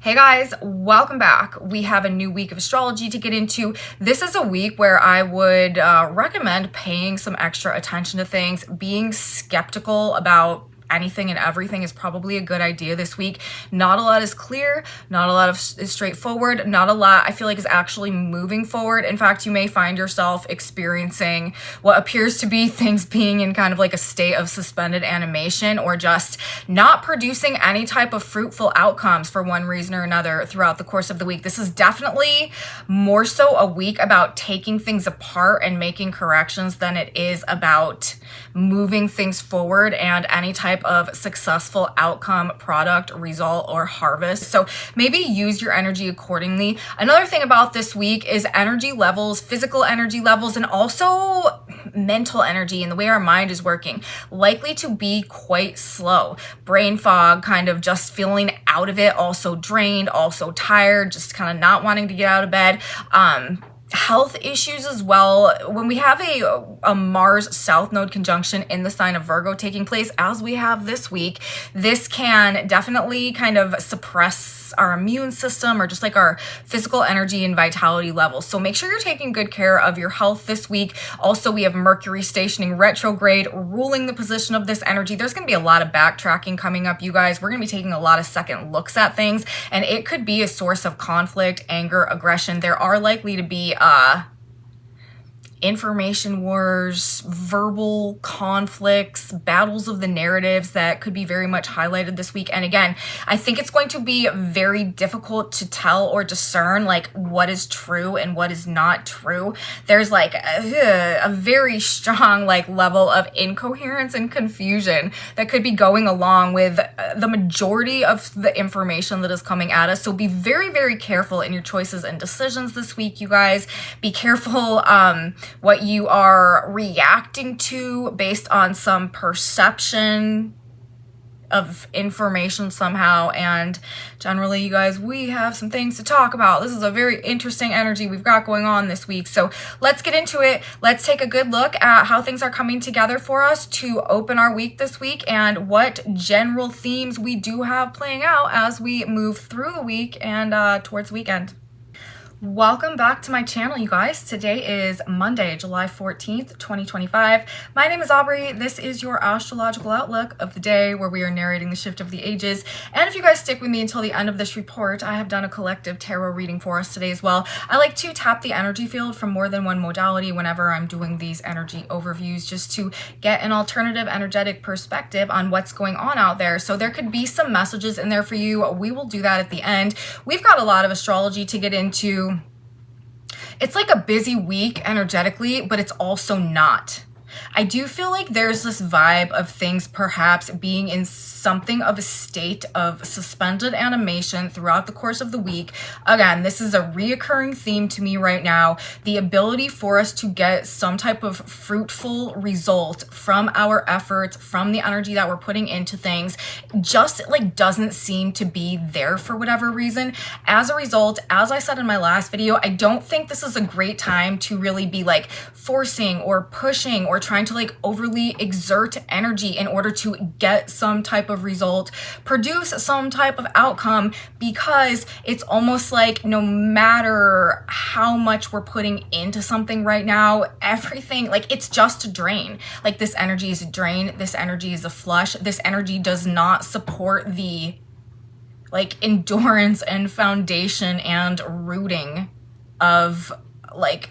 Hey guys, welcome back. We have a new week of astrology to get into. This is a week where I would recommend paying some extra attention to things. Being skeptical about anything and everything is probably a good idea this week. Not a lot is clear, not a lot is straightforward, not a lot I feel like is actually moving forward. In fact, you may find yourself experiencing what appears to be things being in kind of like a state of suspended animation or just not producing any type of fruitful outcomes for one reason or another throughout the course of the week. This is definitely more so a week about taking things apart and making corrections than it is about moving things forward and any type of successful outcome, product, result, or harvest. So maybe use your energy accordingly. Another thing about this week is energy levels, physical energy levels, and also mental energy and the way our mind is working, likely to be quite slow. Brain fog, kind of just feeling out of it, also drained, also tired, just kind of not wanting to get out of bed. Health issues as well. When we have a Mars South Node conjunction in the sign of Virgo taking place, as we have this week, this can definitely kind of suppress our immune system or just like our physical energy and vitality levels. So make sure you're taking good care of your health this week. Also, we have Mercury stationing retrograde, ruling the position of this energy. There's going to be a lot of backtracking coming up, you guys. We're going to be taking a lot of second looks at things, and it could be a source of conflict, anger, aggression. There are likely to be information wars, verbal conflicts, battles of the narratives that could be very much highlighted this week. And again, I think it's going to be very difficult to tell or discern like what is true and what is not true. There's like a very strong like level of incoherence and confusion that could be going along with the majority of the information that is coming at us. So be very, very careful in your choices and decisions this week, you guys. Be careful what you are reacting to based on some perception of information somehow. And generally, you guys, we have some things to talk about. This is a very interesting energy we've got going on this week. So let's get into it. Let's take a good look at how things are coming together for us to open our week this week and what general themes we do have playing out as we move through the week and towards weekend. Welcome back to my channel, you guys. Today is Monday, July 14th, 2025. My name is Aubrey. This is your astrological outlook of the day where we are narrating the shift of the ages. And if you guys stick with me until the end of this report, I have done a collective tarot reading for us today as well. I like to tap the energy field from more than one modality whenever I'm doing these energy overviews just to get an alternative energetic perspective on what's going on out there. So there could be some messages in there for you. We will do that at the end. We've got a lot of astrology to get into. It's like a busy week energetically, but it's also not. I do feel like there's this vibe of things perhaps being in something of a state of suspended animation throughout the course of the week. Again, this is a reoccurring theme to me right now. The ability for us to get some type of fruitful result from our efforts, from the energy that we're putting into things, just like doesn't seem to be there for whatever reason. As a result, as I said in my last video, I don't think this is a great time to really be like forcing or pushing or trying to like overly exert energy in order to get some type of result, produce some type of outcome, because it's almost like no matter how much we're putting into something right now, everything, like it's just a drain. Like this energy is a drain, this energy is a flush, this energy does not support the like endurance and foundation and rooting of like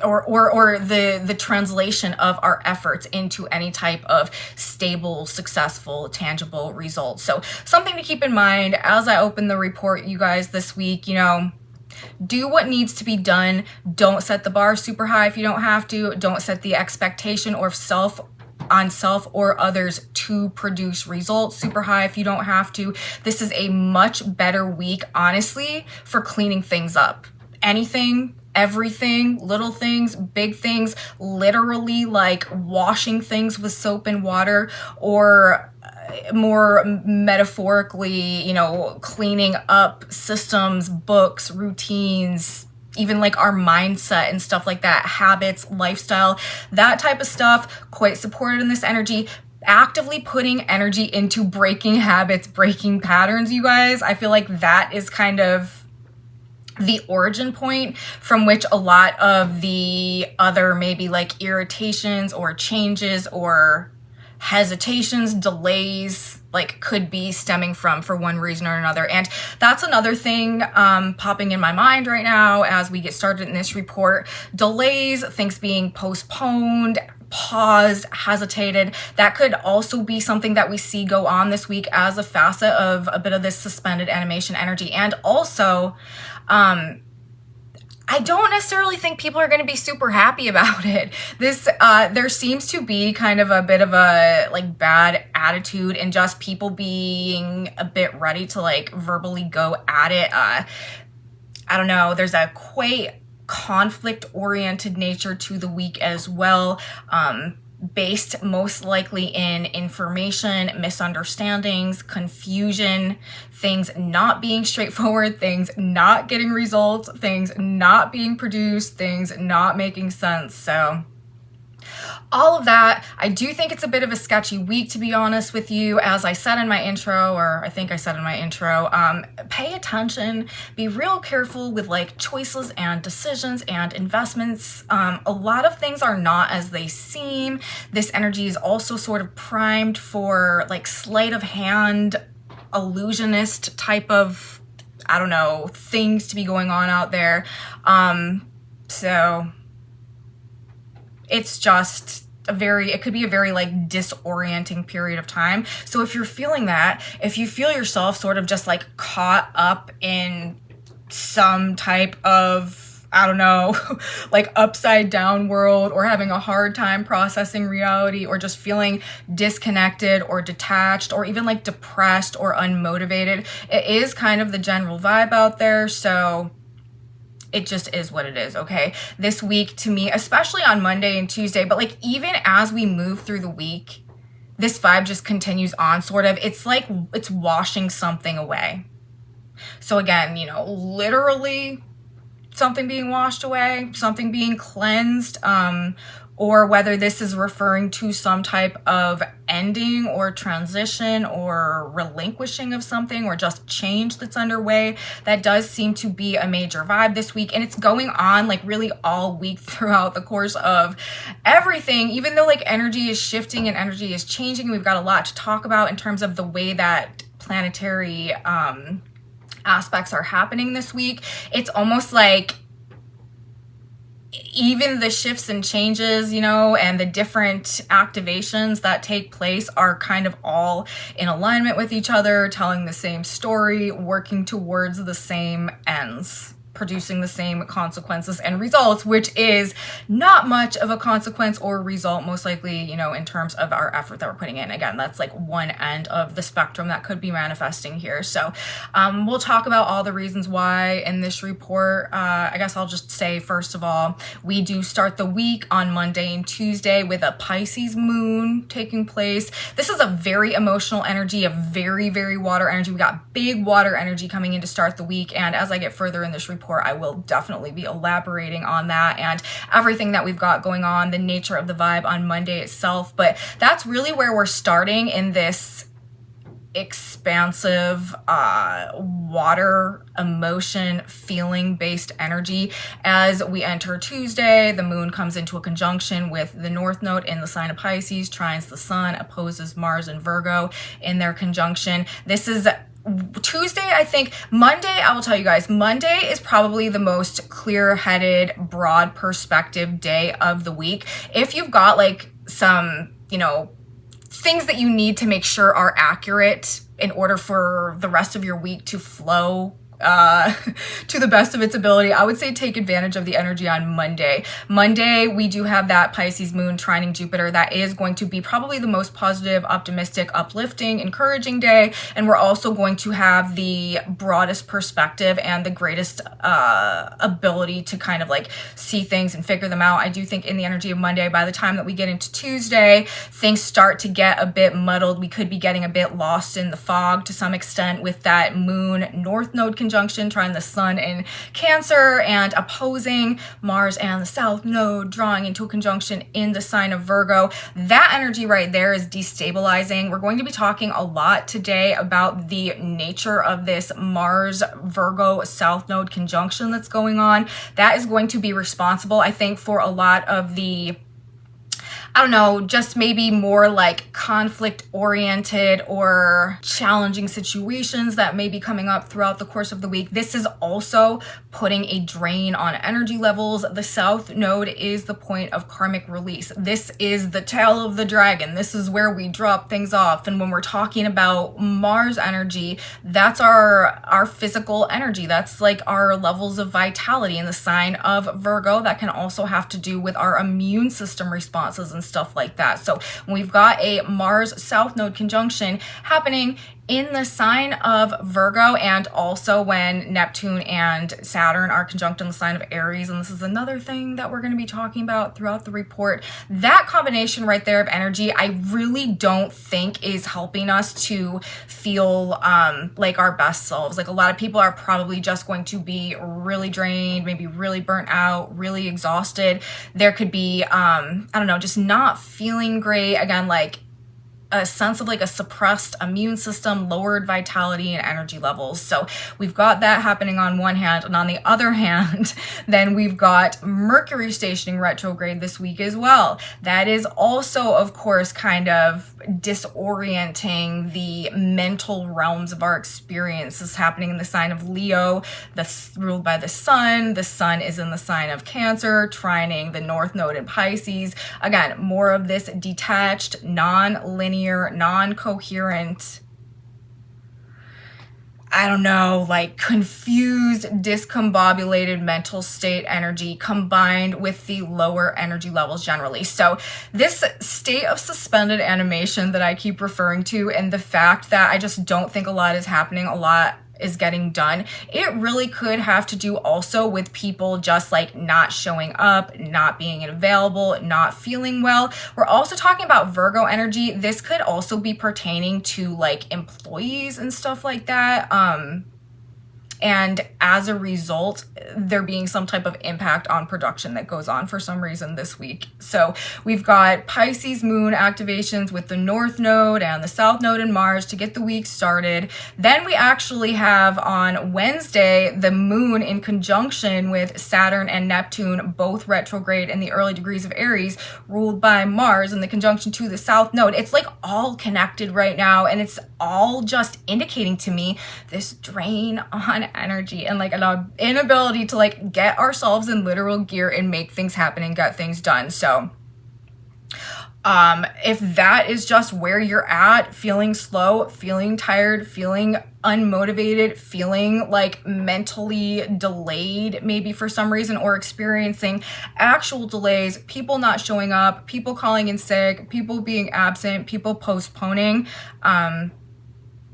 or the translation of our efforts into any type of stable, successful, tangible results. So something to keep in mind as I open the report, you guys, this week, you know, do what needs to be done. Don't set the bar super high if you don't have to. Don't set the expectation or self or others to produce results super high if you don't have to. This is a much better week, honestly, for cleaning things up. Anything, everything, little things, big things, literally like washing things with soap and water, or more metaphorically, you know, cleaning up systems, books, routines, even like our mindset and stuff like that, habits, lifestyle, that type of stuff, quite supported in this energy. actively putting energy into breaking habits, breaking patterns, you guys. I feel like that is kind of the origin point from which a lot of the other maybe like irritations or changes or hesitations, delays, like could be stemming from for one reason or another. And that's another thing popping in my mind right now as we get started in this report. Delays, things being postponed, paused, hesitated. That could also be something that we see go on this week as a facet of a bit of this suspended animation energy. And also, I don't necessarily think people are going to be super happy about it. This, there seems to be kind of a bit of a like bad attitude and just people being a bit ready to like verbally go at it. I don't know. There's a quite conflict-oriented nature to the week as well, based most likely in information, misunderstandings, confusion, things not being straightforward, things not getting results, things not being produced, things not making sense. So all of that, I do think it's a bit of a sketchy week, to be honest with you. As I said in my intro, or I think I said in my intro, pay attention, be real careful with like choices and decisions and investments. A lot of things are not as they seem. This energy is also sort of primed for like sleight of hand, illusionist type of, I don't know, things to be going on out there. So it's just it could be a very like disorienting period of time. So if you're feeling that, if you feel yourself sort of just like caught up in some type of, I don't know, like upside down world, or having a hard time processing reality, or just feeling disconnected or detached, or even like depressed or unmotivated, it is kind of the general vibe out there. So it just is what it is, okay? This week to me, especially on Monday and Tuesday, but like even as we move through the week, this vibe just continues on sort of. It's like it's washing something away. So again, you know, literally something being washed away, something being cleansed, or whether this is referring to some type of ending or transition or relinquishing of something, or just change that's underway. That does seem to be a major vibe this week, and it's going on like really all week throughout the course of everything, even though like energy is shifting and energy is changing, and we've got a lot to talk about in terms of the way that planetary aspects are happening this week. It's almost like even the shifts and changes, you know, and the different activations that take place are kind of all in alignment with each other, telling the same story, working towards the same ends, producing the same consequences and results, which is not much of a consequence or result, most likely, you know, in terms of our effort that we're putting in. Again, that's like one end of the spectrum that could be manifesting here. So we'll talk about all the reasons why in this report. I guess I'll just say, first of all, we do start the week on Monday and Tuesday with a Pisces moon taking place. This is a very emotional energy, a very, very water energy. We got big water energy coming in to start the week. And as I get further in this report, I will definitely be elaborating on that and everything that we've got going on, the nature of the vibe on Monday itself. But that's really where we're starting in this expansive water emotion feeling based energy. As we enter Tuesday, the moon comes into a conjunction with the north node in the sign of Pisces, trines the sun, opposes Mars and Virgo in their conjunction. This is Tuesday, I think. Monday, I will tell you guys, Monday is probably the most clear-headed, broad perspective day of the week. If you've got like some, you know, things that you need to make sure are accurate in order for the rest of your week to flow to the best of its ability, I would say take advantage of the energy on Monday. Monday, we do have that Pisces moon trining Jupiter. That is going to be probably the most positive, optimistic, uplifting, encouraging day. And we're also going to have the broadest perspective and the greatest ability to kind of like see things and figure them out. I do think in the energy of Monday, by the time that we get into Tuesday, things start to get a bit muddled. We could be getting a bit lost in the fog to some extent with that moon north node conjunction conjunction, trying the sun in Cancer and opposing Mars and the South Node, drawing into a conjunction in the sign of Virgo. That energy right there is destabilizing. We're going to be talking a lot today about the nature of this Mars Virgo South Node conjunction that's going on. That is going to be responsible, I think, for a lot of the, I don't know, just maybe more like conflict oriented or challenging situations that may be coming up throughout the course of the week. This is also putting a drain on energy levels. The South Node is the point of karmic release. This is the tail of the dragon. This is where we drop things off. And when we're talking about Mars energy, that's our physical energy. That's like our levels of vitality in the sign of Virgo. That can also have to do with our immune system responses and stuff like that. So when we've got a Mars South Node conjunction happening in the sign of Virgo, and also when Neptune and Saturn are conjunct in the sign of Aries, and this is another thing that we're going to be talking about throughout the report, that combination right there of energy, I really don't think is helping us to feel like our best selves. Like, a lot of people are probably just going to be really drained, maybe really burnt out, really exhausted. There could be, I don't know, just not feeling great. Again, like a sense of like a suppressed immune system, lowered vitality and energy levels. So we've got that happening on one hand, and on the other hand, then we've got Mercury stationing retrograde this week as well. That is also, of course, kind of disorienting the mental realms of our experiences, happening in the sign of Leo, that's ruled by the sun. The sun is in the sign of Cancer, trining the North Node in Pisces. Again, more of this detached, non-linear, non-coherent, I don't know, like confused, discombobulated mental state energy combined with the lower energy levels generally. So this state of suspended animation that I keep referring to, and the fact that I just don't think a lot is happening, a lot is getting done, it really could have to do also with people just like not showing up, not being available, not feeling well. We're also talking about Virgo energy. This could also be pertaining to like employees and stuff like that. And as a result, there being some type of impact on production that goes on for some reason this week. So we've got Pisces moon activations with the North Node and the South Node in Mars to get the week started. Then we actually have on Wednesday, the moon in conjunction with Saturn and Neptune, both retrograde in the early degrees of Aries, ruled by Mars in the conjunction to the South Node. It's like all connected right now, and it's all just indicating to me this drain on energy and like an inability to like get ourselves in literal gear and make things happen and get things done. So if that is just where you're at, feeling slow, feeling tired, feeling unmotivated, feeling like mentally delayed maybe for some reason, or experiencing actual delays, people not showing up, people calling in sick, people being absent, people postponing,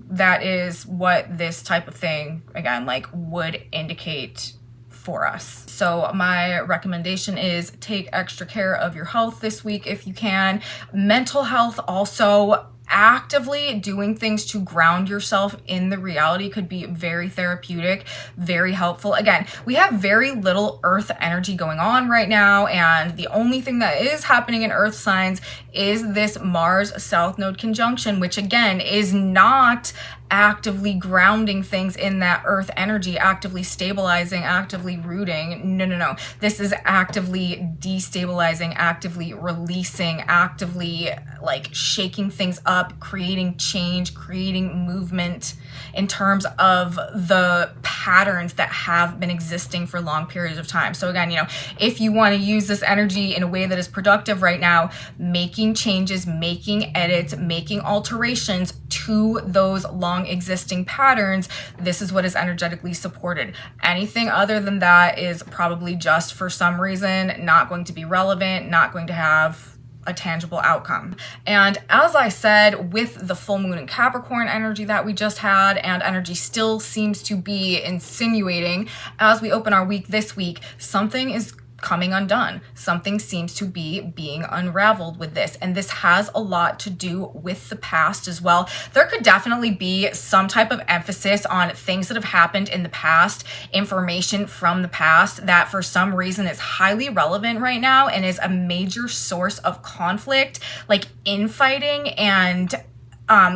that is what this type of thing, again, like would indicate for us. So my recommendation is take extra care of your health this week if you can. Mental health also, actively doing things to ground yourself in the reality could be very therapeutic, very helpful. Again, we have very little earth energy going on right now, and the only thing that is happening in earth signs is this Mars South Node conjunction, which again is not actively grounding things in that earth energy, actively stabilizing, actively rooting. No. This is actively destabilizing, actively releasing, actively like shaking things up, creating change, creating movement in terms of the patterns that have been existing for long periods of time. So again, if you want to use this energy in a way that is productive right now, making changes, making edits, making alterations to those long existing patterns, this is what is energetically supported. Anything other than that is probably just for some reason not going to be relevant, not going to have a tangible outcome. And as I said, with the full moon in Capricorn energy that we just had, and energy still seems to be insinuating as we open our week this week, something is coming undone. Something seems to be being unraveled with this. And this has a lot to do with the past as well. There could definitely be some type of emphasis on things that have happened in the past, information from the past that for some reason is highly relevant right now and is a major source of conflict, like infighting and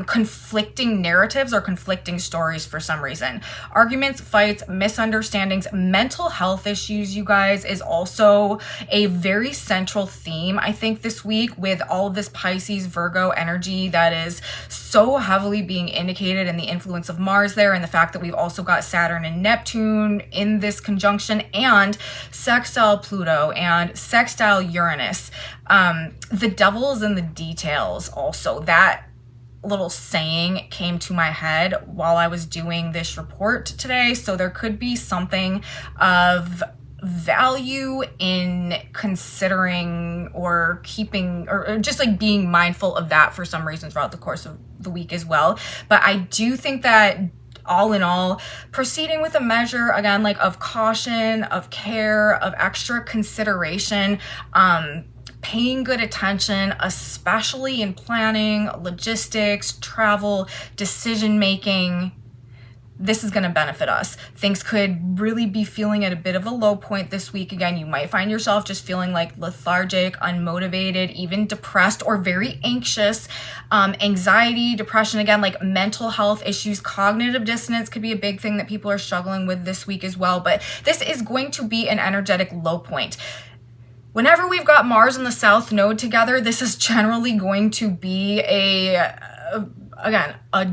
conflicting narratives or conflicting stories for some reason. Arguments, fights, misunderstandings, mental health issues, you guys, is also a very central theme, I think, this week with all of this Pisces, Virgo energy that is so heavily being indicated in the influence of Mars there, and the fact that we've also got Saturn and Neptune in this conjunction, and sextile Pluto and sextile Uranus. The devil is in the details also. That little saying came to my head while I was doing this report today. So there could be something of value in considering or keeping or just like being mindful of that for some reason throughout the course of the week as well. But I do think that all in all, proceeding with a measure, again, like of caution, of care, of extra consideration, paying good attention, especially in planning, logistics, travel, decision making. This is going to benefit us. Things could really be feeling at a bit of a low point this week. Again, you might find yourself just feeling like lethargic, unmotivated, even depressed or very anxious. Anxiety, depression, again, like mental health issues, cognitive dissonance could be a big thing that people are struggling with this week as well. But this is going to be an energetic low point. Whenever we've got Mars and the South Node together, this is generally going to be a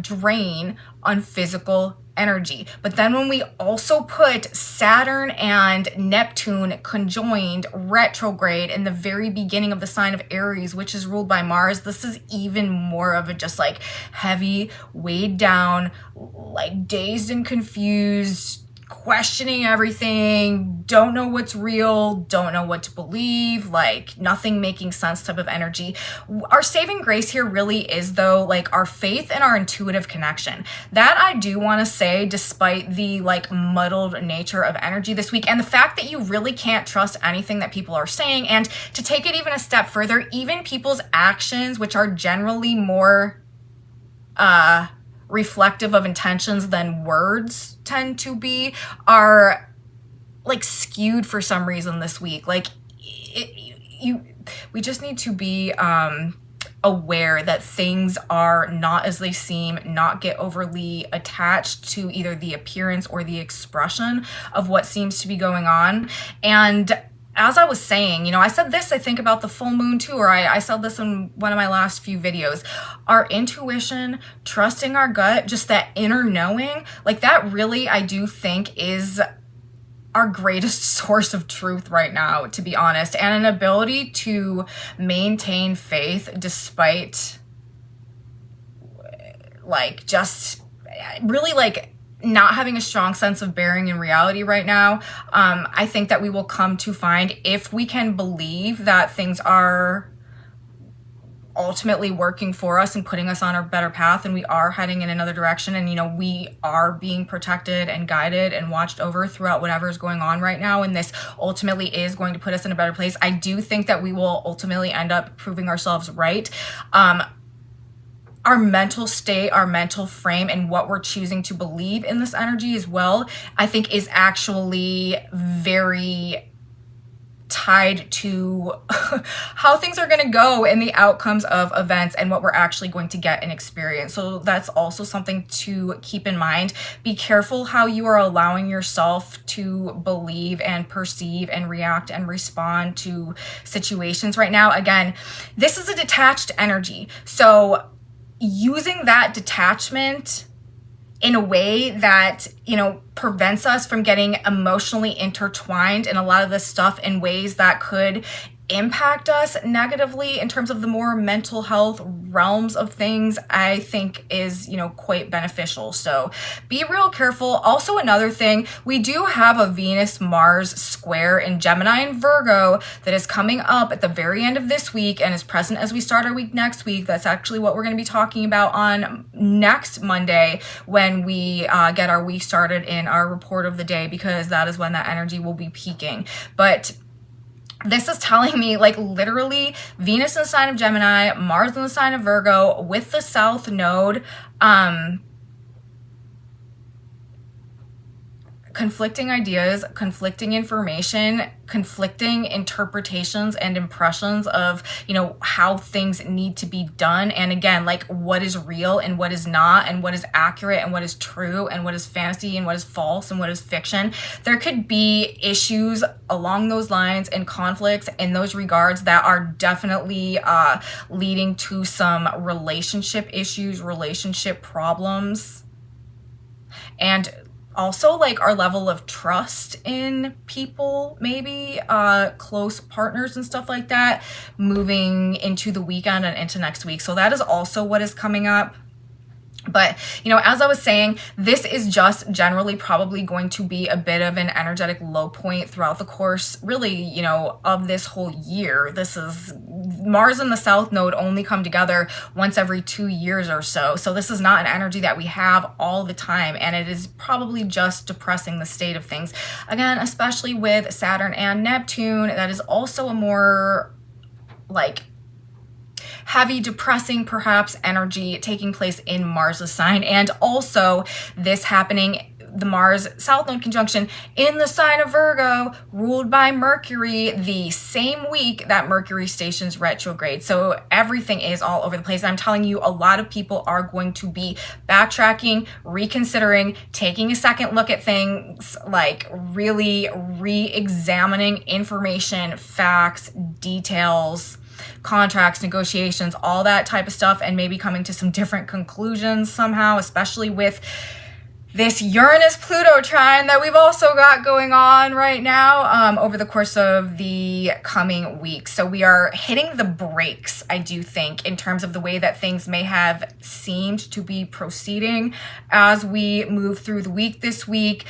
drain on physical energy. But then when we also put Saturn and Neptune conjoined retrograde in the very beginning of the sign of Aries, which is ruled by Mars, this is even more of a just like heavy, weighed down, like dazed and confused, questioning everything, don't know what's real, don't know what to believe, like nothing making sense type of energy. Our saving grace here really is, though, like our faith and our intuitive connection. That I do want to say, despite the like muddled nature of energy this week and the fact that you really can't trust anything that people are saying. And to take it even a step further, even people's actions, which are generally more reflective of intentions than words tend to be, are like skewed for some reason this week. Like we just need to be aware that things are not as they seem, not get overly attached to either the appearance or the expression of what seems to be going on. And as I was saying, you know, I said this, I think, about the full moon too, or I said this in one of my last few videos. Our intuition, trusting our gut, just that inner knowing, like that really, I do think, is our greatest source of truth right now, to be honest, and an ability to maintain faith despite like just really like not having a strong sense of bearing in reality right now. I think that we will come to find, if we can believe that things are ultimately working for us and putting us on a better path, and we are heading in another direction, and you know, we are being protected and guided and watched over throughout whatever is going on right now, and this ultimately is going to put us in a better place. I do think that we will ultimately end up proving ourselves right. Our mental state, our mental frame, and what we're choosing to believe in this energy as well, I think is actually very tied to how things are going to go and the outcomes of events and what we're actually going to get and experience. So that's also something to keep in mind. Be careful how you are allowing yourself to believe and perceive and react and respond to situations right now. Again, this is a detached energy. So using that detachment in a way that, you know, prevents us from getting emotionally intertwined in a lot of this stuff in ways that could impact us negatively in terms of the more mental health realms of things, I think is, you know, quite beneficial. So be real careful. Also, another thing, we do have a Venus-Mars square in Gemini and Virgo that is coming up at the very end of this week and is present as we start our week next week. That's actually what we're going to be talking about on next Monday when we get our week started in our report of the day, because that is when that energy will be peaking. But this is telling me, like, literally Venus in the sign of Gemini, Mars in the sign of Virgo with the South Node, conflicting ideas, conflicting information, conflicting interpretations and impressions of, you know, how things need to be done. And again, like, what is real and what is not, and what is accurate and what is true, and what is fantasy and what is false and what is fiction. There could be issues along those lines and conflicts in those regards that are definitely leading to some relationship issues, relationship problems, and also like our level of trust in people, maybe close partners and stuff like that, moving into the weekend and into next week. So that is also what is coming up. But, you know, as I was saying, this is just generally probably going to be a bit of an energetic low point throughout the course, really, you know, of this whole year. This is Mars and the South Node only come together once every 2 years or so. So this is not an energy that we have all the time. And it is probably just depressing the state of things. Again, especially with Saturn and Neptune, that is also a more like heavy, depressing, perhaps, energy taking place in Mars's sign. And also this happening, the Mars South Node conjunction in the sign of Virgo, ruled by Mercury, the same week that Mercury stations retrograde. So everything is all over the place. And I'm telling you, a lot of people are going to be backtracking, reconsidering, taking a second look at things, like really re-examining information, facts, details, contracts, negotiations, all that type of stuff, and maybe coming to some different conclusions somehow, especially with this Uranus-Pluto trine that we've also got going on right now over the course of the coming weeks. So we are hitting the brakes, I do think, in terms of the way that things may have seemed to be proceeding as we move through the week this week.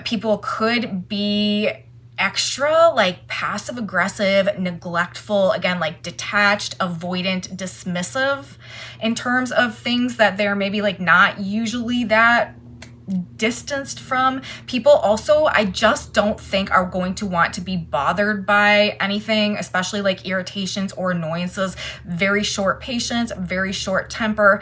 People could be extra like passive aggressive, neglectful, again, like detached, avoidant, dismissive in terms of things that they're maybe like not usually that distanced from. People also, I just don't think are going to want to be bothered by anything, especially like irritations or annoyances. Very short patience, very short temper,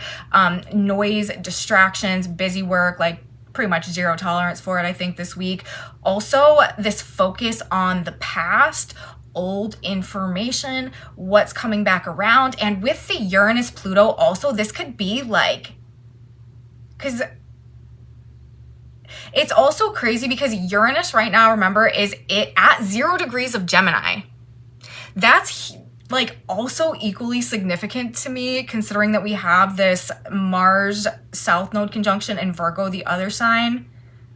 noise, distractions, busy work, like pretty much zero tolerance for it, I think, this week. Also, this focus on the past, old information, what's coming back around. And with the Uranus-Pluto also, this could be like, because it's also crazy because Uranus right now, remember, is it at 0 degrees of Gemini. That's like also equally significant to me, considering that we have this Mars South Node conjunction in Virgo, the other sign,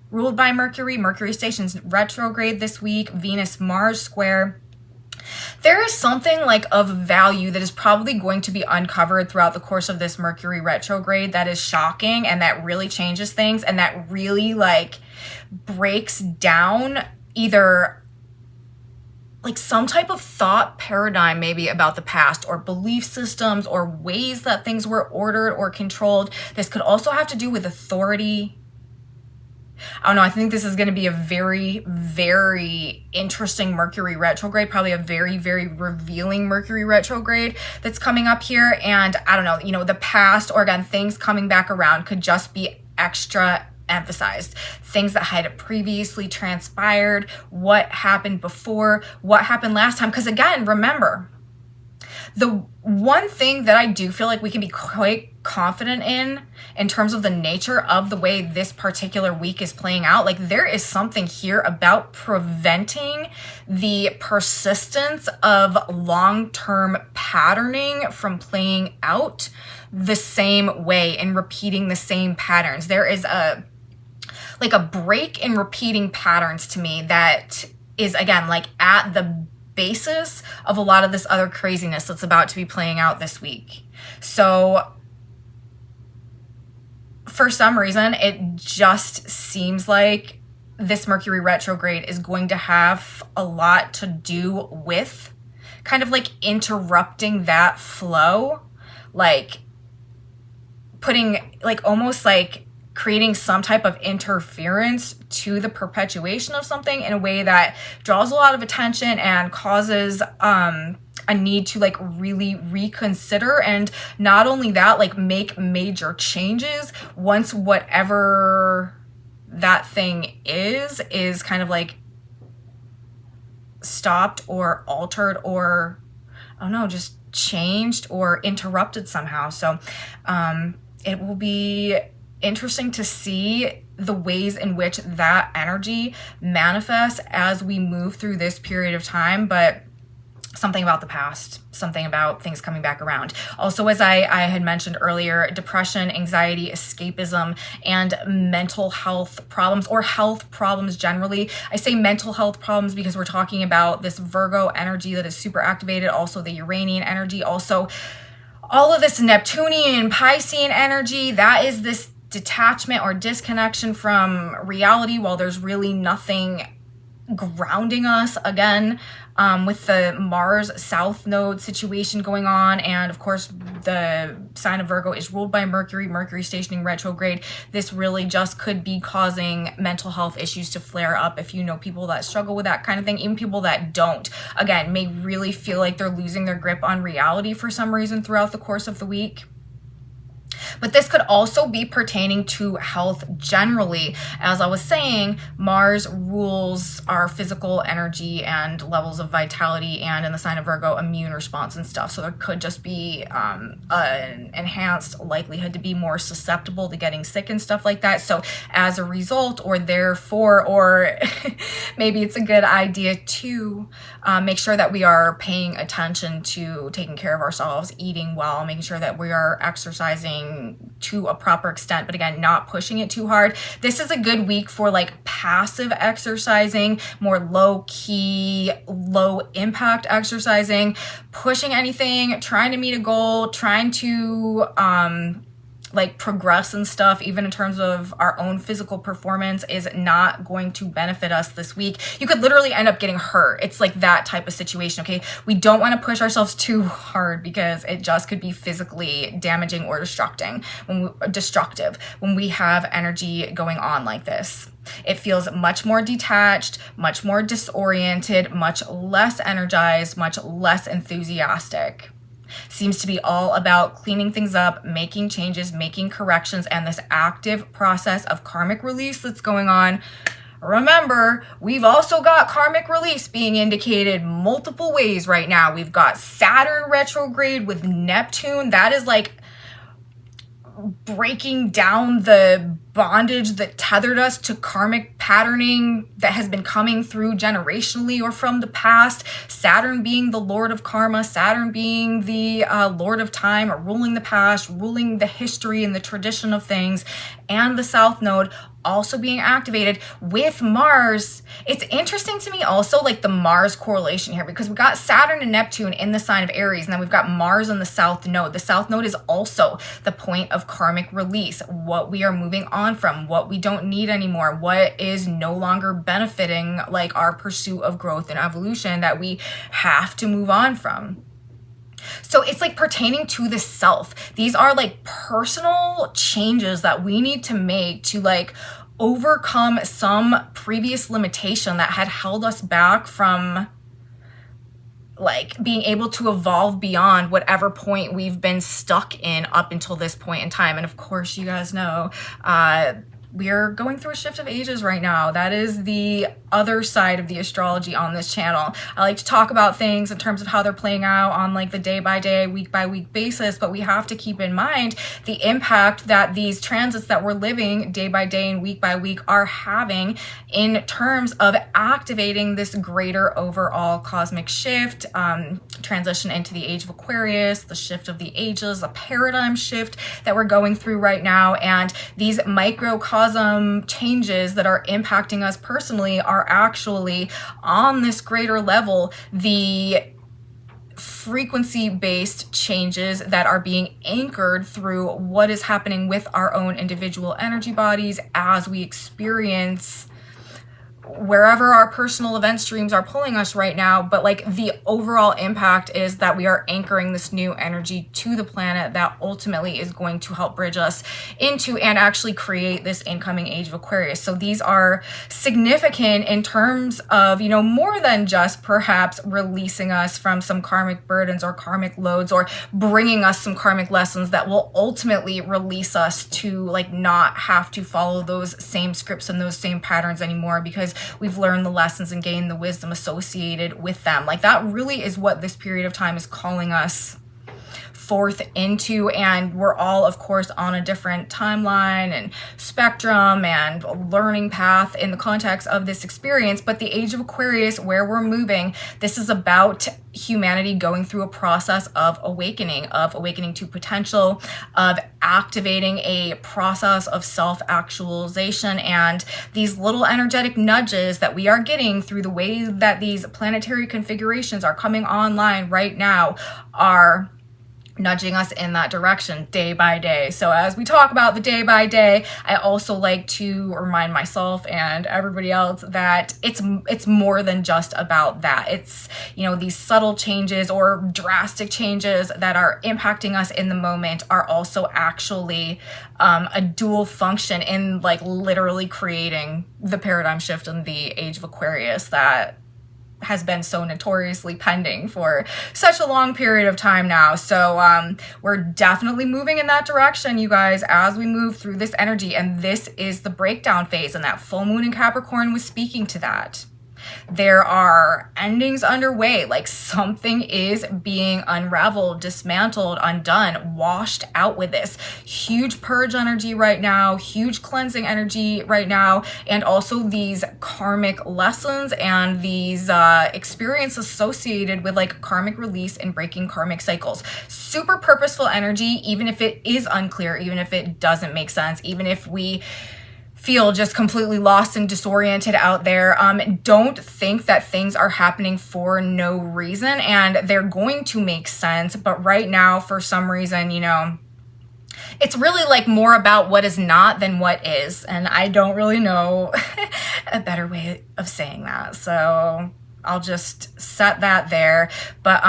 ruled by Mercury. Mercury stations retrograde this week, Venus Mars square. There is something like of value that is probably going to be uncovered throughout the course of this Mercury retrograde that is shocking and that really changes things and that really like breaks down either like some type of thought paradigm maybe about the past, or belief systems, or ways that things were ordered or controlled. This could also have to do with authority. I don't know. I think this is going to be a very, very interesting Mercury retrograde, probably a very, very revealing Mercury retrograde that's coming up here. And I don't know, you know, the past, or again, things coming back around could just be extra emphasized. Things that had previously transpired, what happened before, what happened last time. Because again, remember, the one thing that I do feel like we can be quite confident in terms of the nature of the way this particular week is playing out, like there is something here about preventing the persistence of long-term patterning from playing out the same way and repeating the same patterns. There is a break in repeating patterns to me that is, again, like at the basis of a lot of this other craziness that's about to be playing out this week. So for some reason, it just seems like this Mercury retrograde is going to have a lot to do with kind of like interrupting that flow, like putting like almost like creating some type of interference to the perpetuation of something in a way that draws a lot of attention and causes a need to like really reconsider, and not only that, like make major changes once whatever that thing is kind of like stopped or altered or I don't know, just changed or interrupted somehow. So it will be interesting to see the ways in which that energy manifests as we move through this period of time, but something about the past, something about things coming back around. Also, as I had mentioned earlier, depression, anxiety, escapism, and mental health problems, or health problems generally. I say mental health problems because we're talking about this Virgo energy that is super activated, also the Uranian energy, also all of this Neptunian, Piscean energy. That is this detachment or disconnection from reality while there's really nothing grounding us, again, with the Mars South Node situation going on. And of course, the sign of Virgo is ruled by Mercury, Mercury stationing retrograde. This really just could be causing mental health issues to flare up. If you know people that struggle with that kind of thing, even people that don't, again, may really feel like they're losing their grip on reality for some reason throughout the course of the week. But this could also be pertaining to health generally. As I was saying, Mars rules our physical energy and levels of vitality, and in the sign of Virgo, immune response and stuff. So there could just be an enhanced likelihood to be more susceptible to getting sick and stuff like that. So as a result, or therefore, or maybe it's a good idea to make sure that we are paying attention to taking care of ourselves, eating well, making sure that we are exercising to a proper extent, but again, not pushing it too hard. This is a good week for like passive exercising, more low key, low impact exercising, pushing anything, trying to meet a goal, trying to like progress and stuff, even in terms of our own physical performance, is not going to benefit us this week. You could literally end up getting hurt. It's like that type of situation, okay? We don't want to push ourselves too hard because it just could be physically damaging or destructive when we have energy going on like this. It feels much more detached, much more disoriented, much less energized, much less enthusiastic. Seems to be all about cleaning things up, making changes, making corrections, and this active process of karmic release that's going on. Remember, we've also got karmic release being indicated multiple ways right now. We've got Saturn retrograde with Neptune. That is like breaking down the bondage that tethered us to karmic patterning that has been coming through generationally or from the past. Saturn being the lord of karma, Saturn being the lord of time, ruling the past, ruling the history and the tradition of things, and the South Node also being activated with Mars. It's interesting to me also, like the Mars correlation here, because we got Saturn and Neptune in the sign of Aries, and then we've got Mars in the South Node. The South Node is also the point of karmic release, what we are moving on from, what we don't need anymore, what is no longer benefiting like our pursuit of growth and evolution that we have to move on from. So it's like pertaining to the self. These are like personal changes that we need to make to like overcome some previous limitation that had held us back from like being able to evolve beyond whatever point we've been stuck in up until this point in time. And of course, you guys know, we're going through a shift of ages right now. That is the other side of the astrology on this channel. I like to talk about things in terms of how they're playing out on like the day by day, week by week basis, but we have to keep in mind the impact that these transits that we're living day by day and week by week are having in terms of activating this greater overall cosmic shift, transition into the age of Aquarius, the shift of the ages, a paradigm shift that we're going through right now. And these microcosm changes that are impacting us personally are actually on this greater level the frequency-based changes that are being anchored through what is happening with our own individual energy bodies as we experience wherever our personal event streams are pulling us right now. But like the overall impact is that we are anchoring this new energy to the planet that ultimately is going to help bridge us into and actually create this incoming age of Aquarius. So these are significant in terms of, you know, more than just perhaps releasing us from some karmic burdens or karmic loads, or bringing us some karmic lessons that will ultimately release us to like not have to follow those same scripts and those same patterns anymore, because we've learned the lessons and gained the wisdom associated with them. Like that really is what this period of time is calling us forth into. And we're all, of course, on a different timeline and spectrum and learning path in the context of this experience. But the age of Aquarius, where we're moving, this is about humanity going through a process of awakening to potential, of activating a process of self-actualization. And these little energetic nudges that we are getting through the way that these planetary configurations are coming online right now are nudging us in that direction day by day. So as we talk about the day by day, I also like to remind myself and everybody else that it's more than just about that. It's, you know, these subtle changes or drastic changes that are impacting us in the moment are also actually a dual function in like literally creating the paradigm shift in the age of Aquarius that has been so notoriously pending for such a long period of time now. So we're definitely moving in that direction, you guys, as we move through this energy. And this is the breakdown phase, and that full moon in Capricorn was speaking to that. There are endings underway, like something is being unraveled, dismantled, undone, washed out with this. Huge purge energy right now, huge cleansing energy right now, and also these karmic lessons and these experiences associated with like karmic release and breaking karmic cycles. Super purposeful energy, even if it is unclear, even if it doesn't make sense, even if we feel just completely lost and disoriented out there. Don't think that things are happening for no reason, and they're going to make sense. But right now, for some reason, you know, it's really like more about what is not than what is. And I don't really know a better way of saying that. So I'll just set that there. But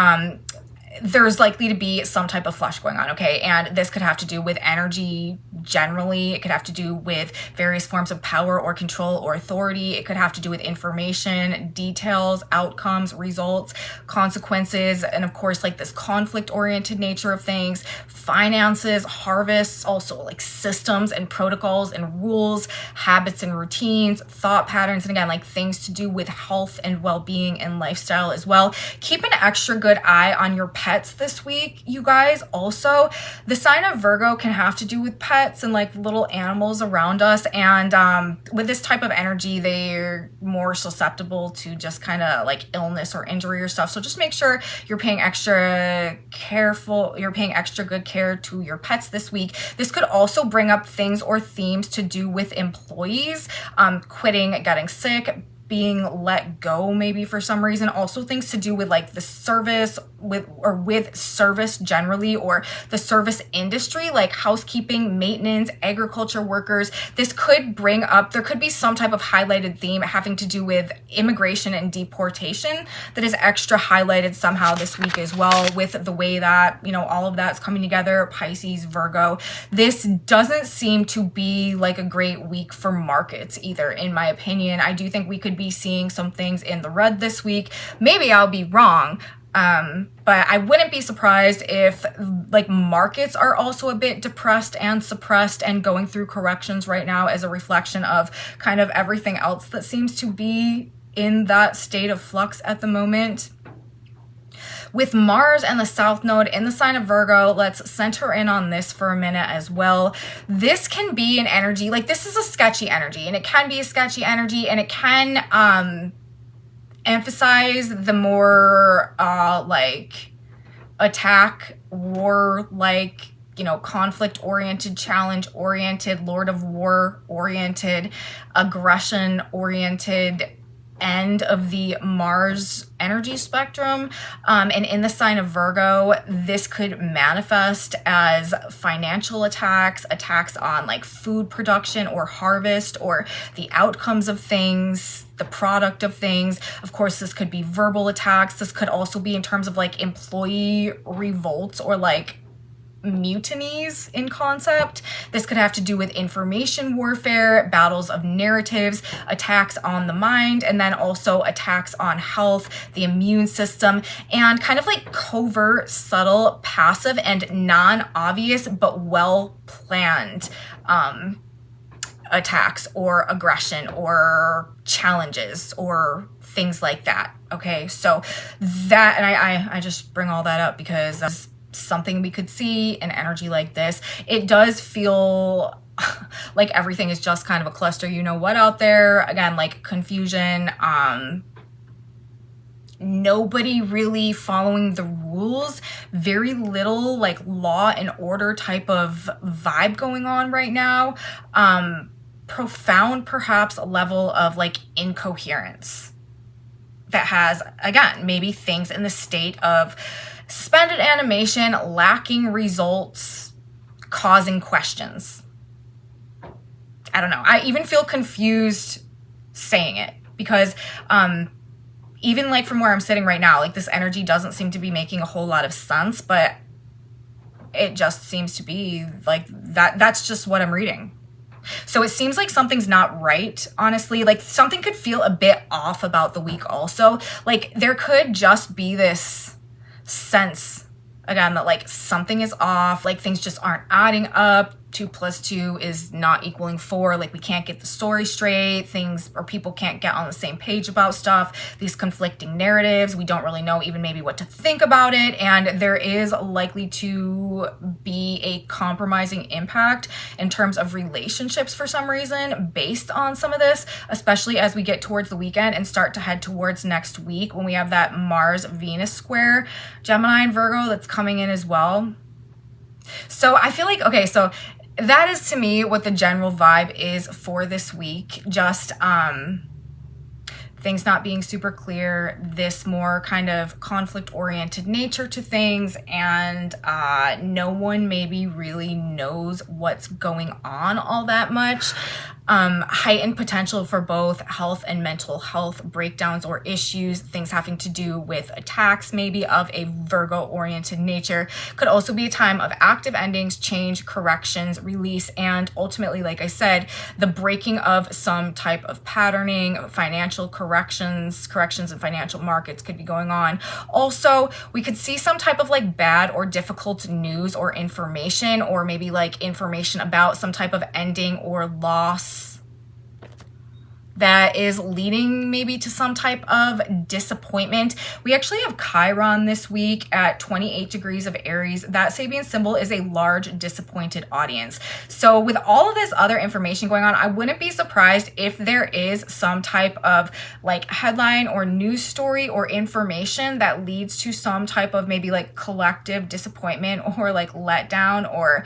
there's likely to be some type of flush going on, okay? And this could have to do with energy generally. It could have to do with various forms of power or control or authority. It could have to do with information, details, outcomes, results, consequences, and of course, like this conflict-oriented nature of things, finances, harvests, also like systems and protocols and rules, habits and routines, thought patterns, and again, like things to do with health and well-being and lifestyle as well. Keep an extra good eye on your pets this week, you guys. Also, the sign of Virgo can have to do with pets and like little animals around us, and with this type of energy, they're more susceptible to just kind of like illness or injury or stuff. So just make sure you're paying extra good care to your pets this week. This could also bring up things or themes to do with employees, quitting, getting sick, being let go maybe for some reason. Also things to do with like the service with service generally, or the service industry, like housekeeping, maintenance, agriculture workers. This could bring up, there could be some type of highlighted theme having to do with immigration and deportation that is extra highlighted somehow this week as well, with the way that, you know, all of that's coming together. Pisces, Virgo. This doesn't seem to be like a great week for markets either, in my opinion. I do think we could be seeing some things in the red this week. Maybe I'll be wrong. But I wouldn't be surprised if like markets are also a bit depressed and suppressed and going through corrections right now as a reflection of kind of everything else that seems to be in that state of flux at the moment. With Mars and the South Node in the sign of Virgo, let's center in on this for a minute as well. This can be an energy, like this is a sketchy energy, and it can be a sketchy energy, and it can emphasize the more like attack, war, like, you know, conflict oriented, challenge oriented, Lord of War oriented, aggression oriented end of the Mars energy spectrum. And in the sign of Virgo, this could manifest as financial attacks, attacks on like food production or harvest or the outcomes of things, the product of things. Of course, this could be verbal attacks. This could also be in terms of like employee revolts or like mutinies in concept. This could have to do with information warfare, battles of narratives, attacks on the mind, and then also attacks on health, the immune system, and kind of like covert, subtle, passive, and non-obvious but well-planned attacks or aggression or challenges or things like that. Okay, so that, and I just bring all that up because that's something we could see in energy like this. It does feel like everything is just kind of a cluster, you know what, out there. Again, like confusion, nobody really following the rules, very little like law and order type of vibe going on right now. Profound, perhaps, a level of like incoherence that has, again, maybe things in the state of suspended animation, lacking results, causing questions. I don't know. I even feel confused saying it because even like from where I'm sitting right now, like this energy doesn't seem to be making a whole lot of sense, but it just seems to be like that. That's just what I'm reading. So it seems like something's not right, honestly. Like something could feel a bit off about the week also. Like there could just be this sense, again, that like something is off, like things just aren't adding up. 2 + 2 is not equaling 4. Like we can't get the story straight. Things or people can't get on the same page about stuff. These conflicting narratives. We don't really know even maybe what to think about it. And there is likely to be a compromising impact in terms of relationships for some reason based on some of this, especially as we get towards the weekend and start to head towards next week when we have that Mars-Venus square, Gemini and Virgo that's coming in as well. So I feel like, okay, so that is to me what the general vibe is for this week. Just things not being super clear, this more kind of conflict-oriented nature to things, and no one maybe really knows what's going on all that much. Heightened potential for both health and mental health breakdowns or issues, things having to do with attacks maybe of a Virgo-oriented nature. Could also be a time of active endings, change, corrections, release, and ultimately, like I said, the breaking of some type of patterning, financial corrections in financial markets could be going on. Also, we could see some type of like bad or difficult news or information, or maybe like information about some type of ending or loss that is leading maybe to some type of disappointment. We actually have Chiron this week at 28 degrees of Aries. That Sabian symbol is a large disappointed audience. So with all of this other information going on, I wouldn't be surprised if there is some type of like headline or news story or information that leads to some type of maybe like collective disappointment or like letdown, or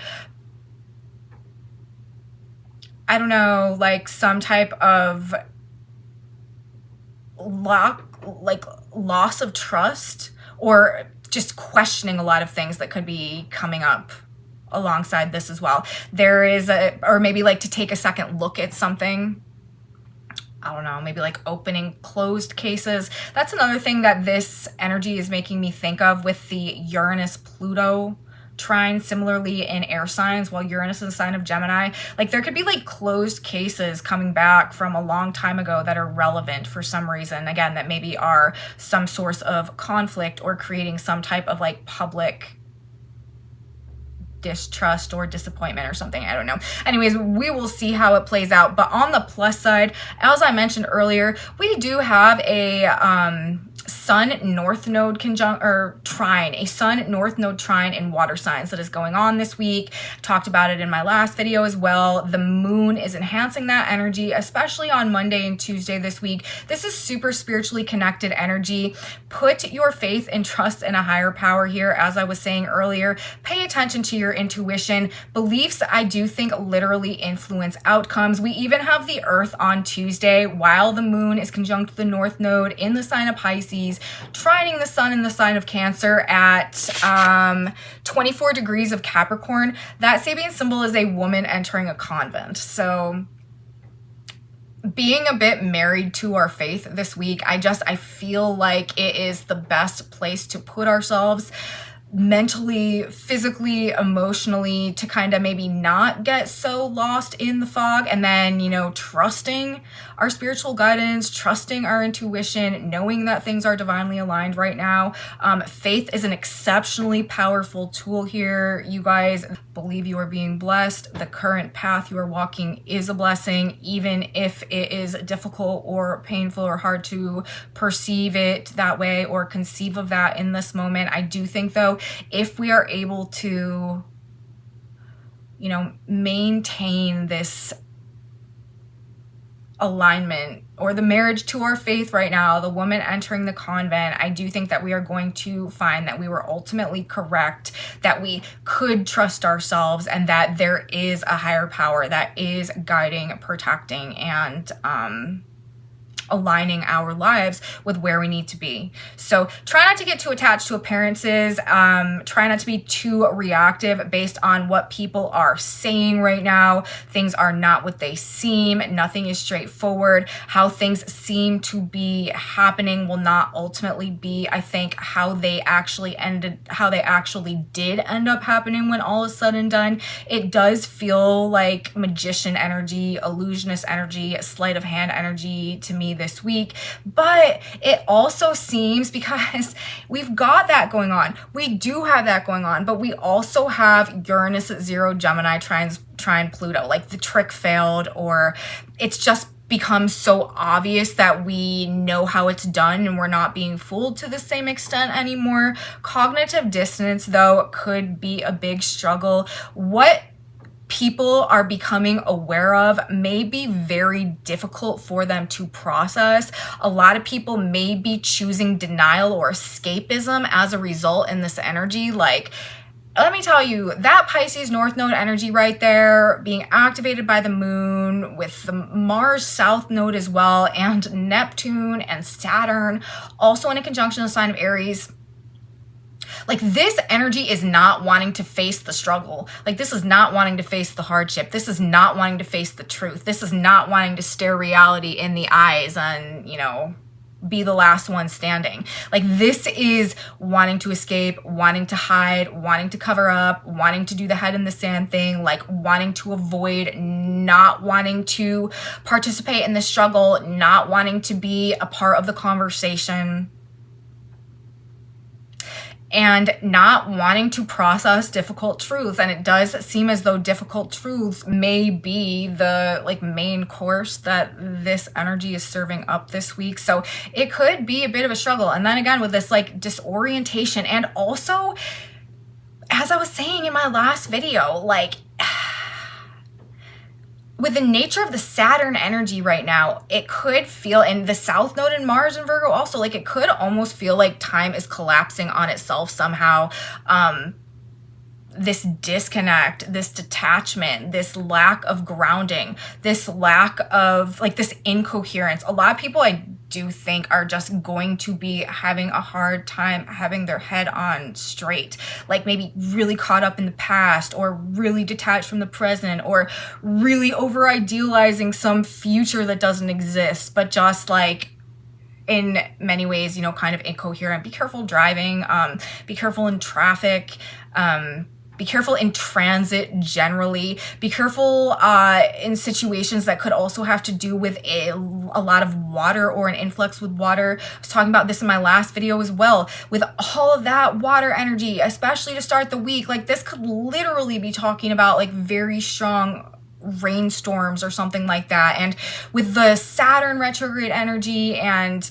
I don't know, like some type of loss of trust, or just questioning a lot of things that could be coming up alongside this as well. There is or maybe like to take a second look at something. I don't know, maybe like opening closed cases. That's another thing that this energy is making me think of with the Uranus-Pluto trine, similarly in air signs, while Uranus is a sign of Gemini. Like there could be like closed cases coming back from a long time ago that are relevant for some reason, again, that maybe are some source of conflict or creating some type of like public distrust or disappointment or something. I don't know. Anyways, we will see how it plays out. But on the plus side, as I mentioned earlier, we do have a Sun North Node trine, a Sun North Node trine in water signs that is going on this week. Talked about it in my last video as well. The moon is enhancing that energy, especially on Monday and Tuesday this week. This is super spiritually connected energy. Put your faith and trust in a higher power here. As I was saying earlier, pay attention to your intuition. Beliefs, I do think, literally influence outcomes. We even have the Earth on Tuesday while the moon is conjunct the North Node in the sign of Pisces, trining the sun in the sign of Cancer at 24 degrees of Capricorn. That Sabian symbol is a woman entering a convent. So being a bit married to our faith this week, I feel like it is the best place to put ourselves mentally, physically, emotionally, to kind of maybe not get so lost in the fog, and then, you know, trusting our spiritual guidance, trusting our intuition, knowing that things are divinely aligned right now. Faith is an exceptionally powerful tool here. You guys, believe you are being blessed. The current path you are walking is a blessing, even if it is difficult or painful or hard to perceive it that way or conceive of that in this moment. I do think, though, if we are able to, you know, maintain this alignment or the marriage to our faith right now, the woman entering the convent, I do think that we are going to find that we were ultimately correct, that we could trust ourselves, and that there is a higher power that is guiding, protecting, and aligning our lives with where we need to be. So try not to get too attached to appearances. Try not to be too reactive based on what people are saying right now. Things are not what they seem. Nothing is straightforward. How things seem to be happening will not ultimately be, I think, how they actually did end up happening when all is said and done. It does feel like magician energy, illusionist energy, sleight of hand energy to me this week, but it also seems, because we've got that going on, we do have that going on, but we also have Uranus at 0 Gemini trine Pluto, like the trick failed, or it's just become so obvious that we know how it's done and we're not being fooled to the same extent anymore. Cognitive dissonance, though, could be a big struggle. What people are becoming aware of may be very difficult for them to process. A lot of people may be choosing denial or escapism as a result in this energy. Like, let me tell you, that Pisces North Node energy right there being activated by the moon with the Mars South Node as well, and Neptune and Saturn also in a conjunction in the sign of Aries. Like, this energy is not wanting to face the struggle. Like, this is not wanting to face the hardship. This is not wanting to face the truth. This is not wanting to stare reality in the eyes and, you know, be the last one standing. Like, this is wanting to escape, wanting to hide, wanting to cover up, wanting to do the head in the sand thing, like wanting to avoid, not wanting to participate in the struggle, not wanting to be a part of the conversation, and not wanting to process difficult truths. And it does seem as though difficult truths may be the main course that this energy is serving up this week. So it could be a bit of a struggle. And then again, with this disorientation, and also, as I was saying in my last video, with the nature of the Saturn energy right now, it could feel, and the South Node in Mars and Virgo also, it could almost feel like time is collapsing on itself somehow. This disconnect, this detachment, this lack of grounding, this lack of, this incoherence. A lot of people, I do think, are just going to be having a hard time having their head on straight. Maybe really caught up in the past, or really detached from the present, or really over idealizing some future that doesn't exist, but just in many ways, kind of incoherent. Be careful driving, be careful in traffic, be careful in transit generally. Be careful in situations that could also have to do with a lot of water or an influx with water. I was talking about this in my last video as well. With all of that water energy, especially to start the week, this could literally be talking about very strong rainstorms or something like that. And with the Saturn retrograde energy and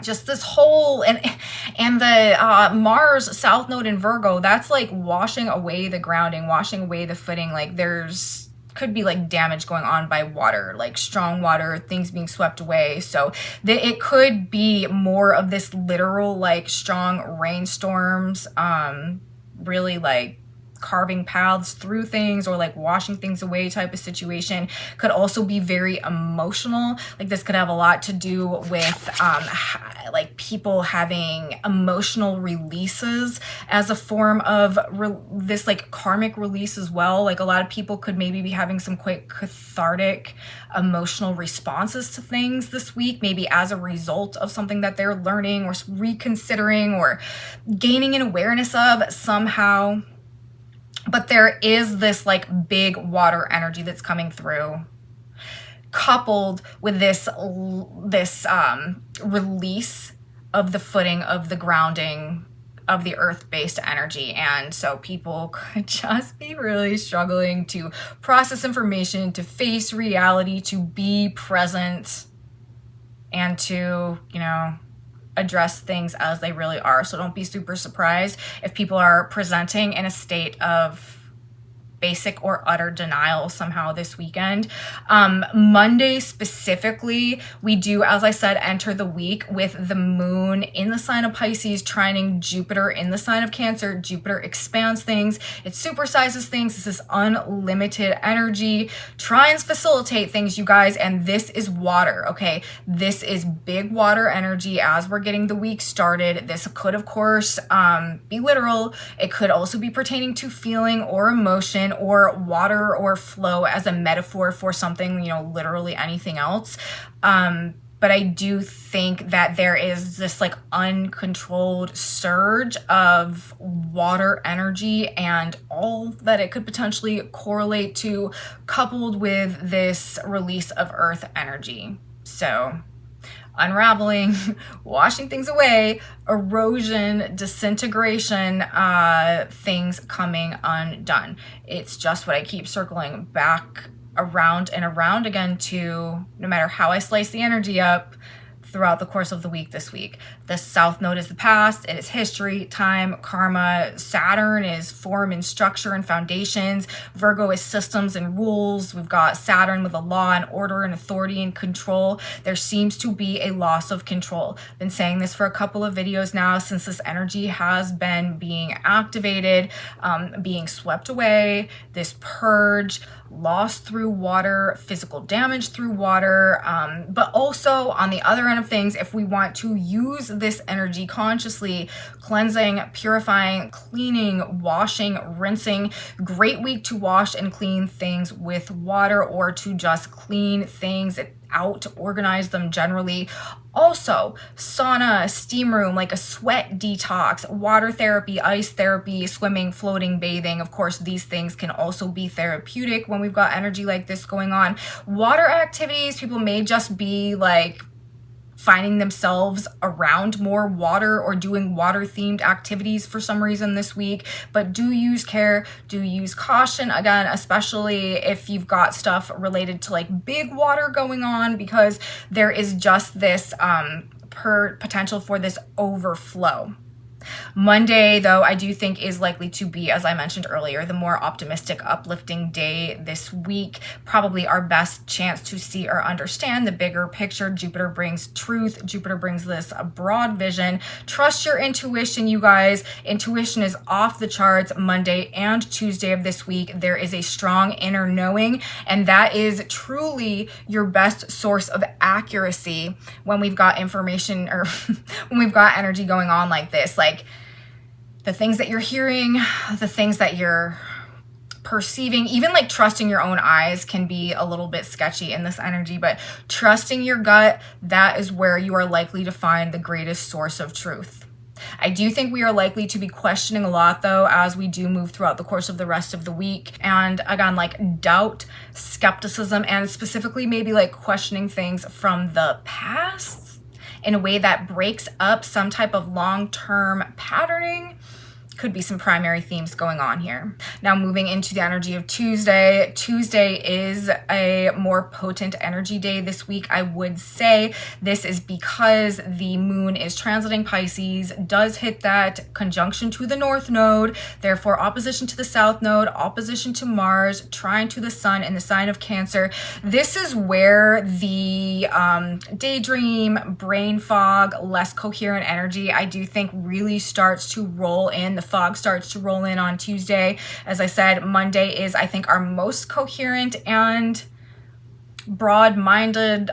just this whole, and the Mars South Node in Virgo, that's like washing away the grounding, washing away the footing. Like there's could be like damage going on by water, like strong water, things being swept away. So it could be more of this literal like strong rainstorms, really like carving paths through things or like washing things away type of situation. Could also be very emotional. Like this could have a lot to do with like people having emotional releases as a form of this like karmic release as well. Like a lot of people could maybe be having some quite cathartic emotional responses to things this week, maybe as a result of something that they're learning or reconsidering or gaining an awareness of somehow. But there is this like big water energy that's coming through, coupled with this release of the footing, of the grounding, of the earth-based energy. And so people could just be really struggling to process information, to face reality, to be present, and to, you know, address things as they really are. So don't be super surprised if people are presenting in a state of basic or utter denial somehow this weekend. Monday specifically, we do, as I said, enter the week with the moon in the sign of Pisces trining Jupiter in the sign of Cancer. Jupiter expands things. It supersizes things. This is unlimited energy. Trines facilitate things, you guys, and this is water, okay? This is big water energy as we're getting the week started. This could, of course, be literal. It could also be pertaining to feeling or emotion, or water or flow as a metaphor for something, you know, literally anything else. But I do think that there is this like uncontrolled surge of water energy and all that it could potentially correlate to, coupled with this release of earth energy. So unraveling, washing things away, erosion, disintegration, things coming undone. It's just what I keep circling back around and around again to, no matter how I slice the energy up throughout the course of the week this week. The South Node is the past. It is history, time, karma. Saturn is form and structure and foundations. Virgo is systems and rules. We've got Saturn with a law and order and authority and control. There seems to be a loss of control. Been saying this for a couple of videos now since this energy has been being activated, being swept away, this purge, loss through water, physical damage through water, but also on the other end of things, if we want to use this energy consciously, cleansing, purifying, cleaning, washing, rinsing, great week to wash and clean things with water, or to just clean things out, to organize them generally. Also, sauna, steam room, like a sweat detox, water therapy, ice therapy, swimming, floating, bathing. Of course, these things can also be therapeutic when we've got energy like this going on. Water activities, people may just be like finding themselves around more water or doing water themed activities for some reason this week, but do use care, do use caution, again, especially if you've got stuff related to like big water going on, because there is just this potential for this overflow. Monday, though, I do think is likely to be, as I mentioned earlier, the more optimistic, uplifting day this week. Probably our best chance to see or understand the bigger picture. Jupiter brings truth. Jupiter brings this broad vision. Trust your intuition, you guys. Intuition is off the charts Monday and Tuesday of this week. There is a strong inner knowing, and that is truly your best source of accuracy when we've got information or when we've got energy going on like this. Like, the things that you're hearing, the things that you're perceiving, even like trusting your own eyes can be a little bit sketchy in this energy, but trusting your gut, that is where you are likely to find the greatest source of truth. I do think we are likely to be questioning a lot, though, as we do move throughout the course of the rest of the week. And again, like doubt, skepticism, and specifically maybe like questioning things from the past in a way that breaks up some type of long-term patterning could be some primary themes going on here. Now moving into the energy of Tuesday. Tuesday is a more potent energy day this week. I would say this is because the moon is transiting Pisces, does hit that conjunction to the north node, therefore opposition to the south node, opposition to Mars, trine to the sun in the sign of Cancer. This is where the daydream, brain fog, less coherent energy, I do think really starts to roll in. The fog starts to roll in on Tuesday. As I said, Monday is, I think, our most coherent and broad-minded,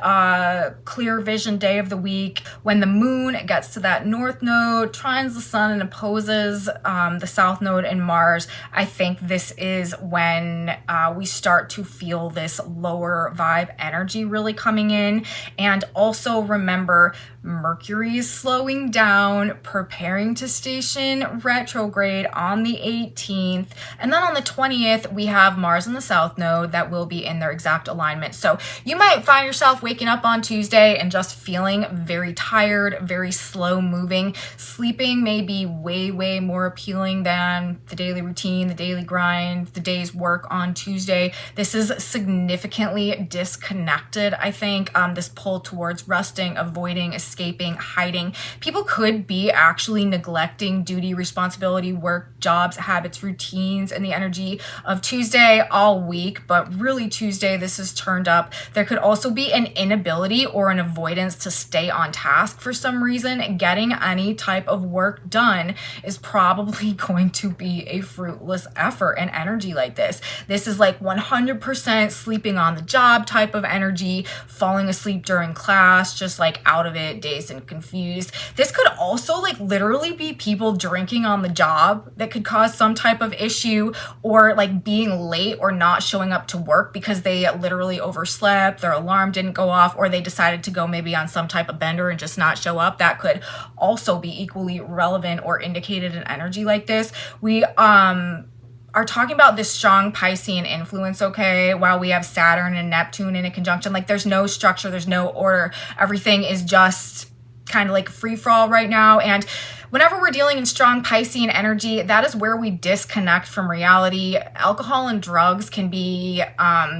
clear vision day of the week. When the moon gets to that north node, trines the sun and opposes the south node and Mars, I think this is when we start to feel this lower vibe energy really coming in. And also remember, Mercury is slowing down, preparing to station retrograde on the 18th. And then on the 20th, we have Mars in the south node that will be in their exact alignment. So you might find yourself waking up on Tuesday and just feeling very tired, very slow moving. Sleeping may be way, way more appealing than the daily routine, the daily grind, the day's work on Tuesday. This is significantly disconnected, I think. This pull towards resting, avoiding, escaping, hiding. People could be actually neglecting duty, responsibility, work, jobs, habits, routines, and the energy of Tuesday all week. But really Tuesday, this is turned up. There could also be an inability or an avoidance to stay on task for some reason. Getting any type of work done is probably going to be a fruitless effort and energy like this. This is like 100% sleeping on the job type of energy, falling asleep during class, just like out of it, dazed and confused. This could also like literally be people drinking on the job that could cause some type of issue, or like being late or not showing up to work because they literally overslept, their alarm didn't go off, or they decided to go maybe on some type of bender and just not show up. That could also be equally relevant or indicated in energy like this. We are talking about this strong Piscean influence, okay, while we have Saturn and Neptune in a conjunction. Like there's no structure, there's no order. Everything is just kind of like free for all right now. And whenever we're dealing in strong Piscean energy, that is where we disconnect from reality. Alcohol and drugs can be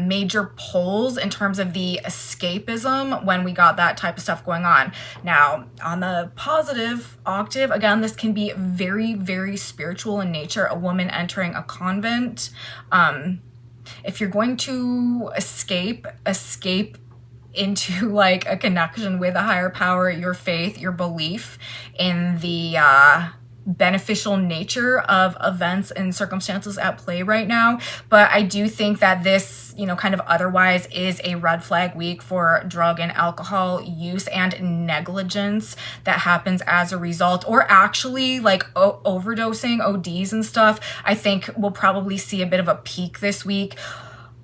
major pulls in terms of the escapism when we got that type of stuff going on. Now, on the positive octave, again, this can be very, very spiritual in nature. A woman entering a convent. If you're going to escape into like a connection with a higher power, your faith, your belief in the beneficial nature of events and circumstances at play right now. But I do think that this, kind of otherwise is a red flag week for drug and alcohol use and negligence that happens as a result, or actually like overdosing, ODs and stuff. I think we'll probably see a bit of a peak this week.